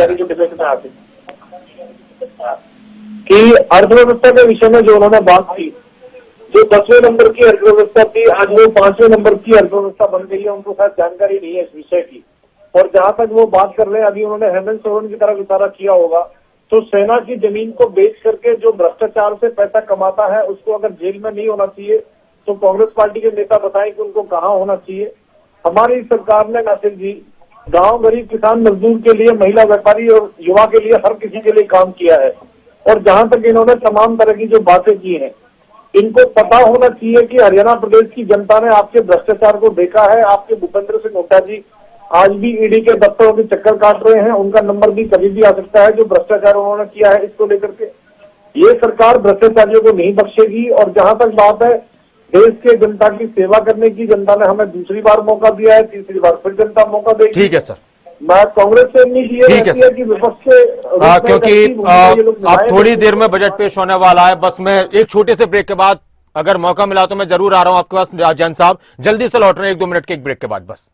कि अर्थव्यवस्था के विषय में जो उन्होंने बात की, जो 10वें नंबर की अर्थव्यवस्था थी आज वो 5वें नंबर की अर्थव्यवस्था बन गई है। उनको शायद जानकारी नहीं है इस विषय की। और जहां तक वो बात कर रहे हैं, अभी उन्होंने हेमंत सोरेन की तरफ इशारा किया होगा, तो सेना की जमीन को बेच करके जो भ्रष्टाचार से पैसा कमाता है उसको अगर जेल में नहीं होना चाहिए तो कांग्रेस पार्टी के नेता बताएं कि उनको कहाँ होना चाहिए। हमारी सरकार ने नासिर जी गांव गरीब किसान मजदूर के लिए, महिला व्यापारी और युवा के लिए, हर किसी के लिए काम किया है। और जहां तक इन्होंने तमाम तरह की जो बातें की हैं, इनको पता होना चाहिए कि हरियाणा प्रदेश की जनता ने आपके भ्रष्टाचार को देखा है। आपके भूपेंद्र सिंह हुड्डा जी आज भी ईडी के दफ्तरों के चक्कर काट रहे हैं, उनका नंबर भी कभी भी आ सकता है जो भ्रष्टाचार उन्होंने किया है इसको लेकर के। ये सरकार भ्रष्टाचारियों को नहीं बख्शेगी। और जहां तक बात है देश के जनता की सेवा करने की, जनता ने हमें दूसरी बार मौका दिया है, तीसरी बार फिर जनता मौका देगी। ठीक है सर, मैं कांग्रेस से उम्मीद ये रहती है कि विपक्ष से क्योंकि अब थोड़ी देर में बजट पेश होने वाला है। बस मैं एक छोटे से ब्रेक के बाद अगर मौका मिला तो मैं जरूर आ रहा हूं आपके पास जैन साहब, जल्दी से लौट रहे हैं 1-2 मिनट के एक ब्रेक के बाद बस।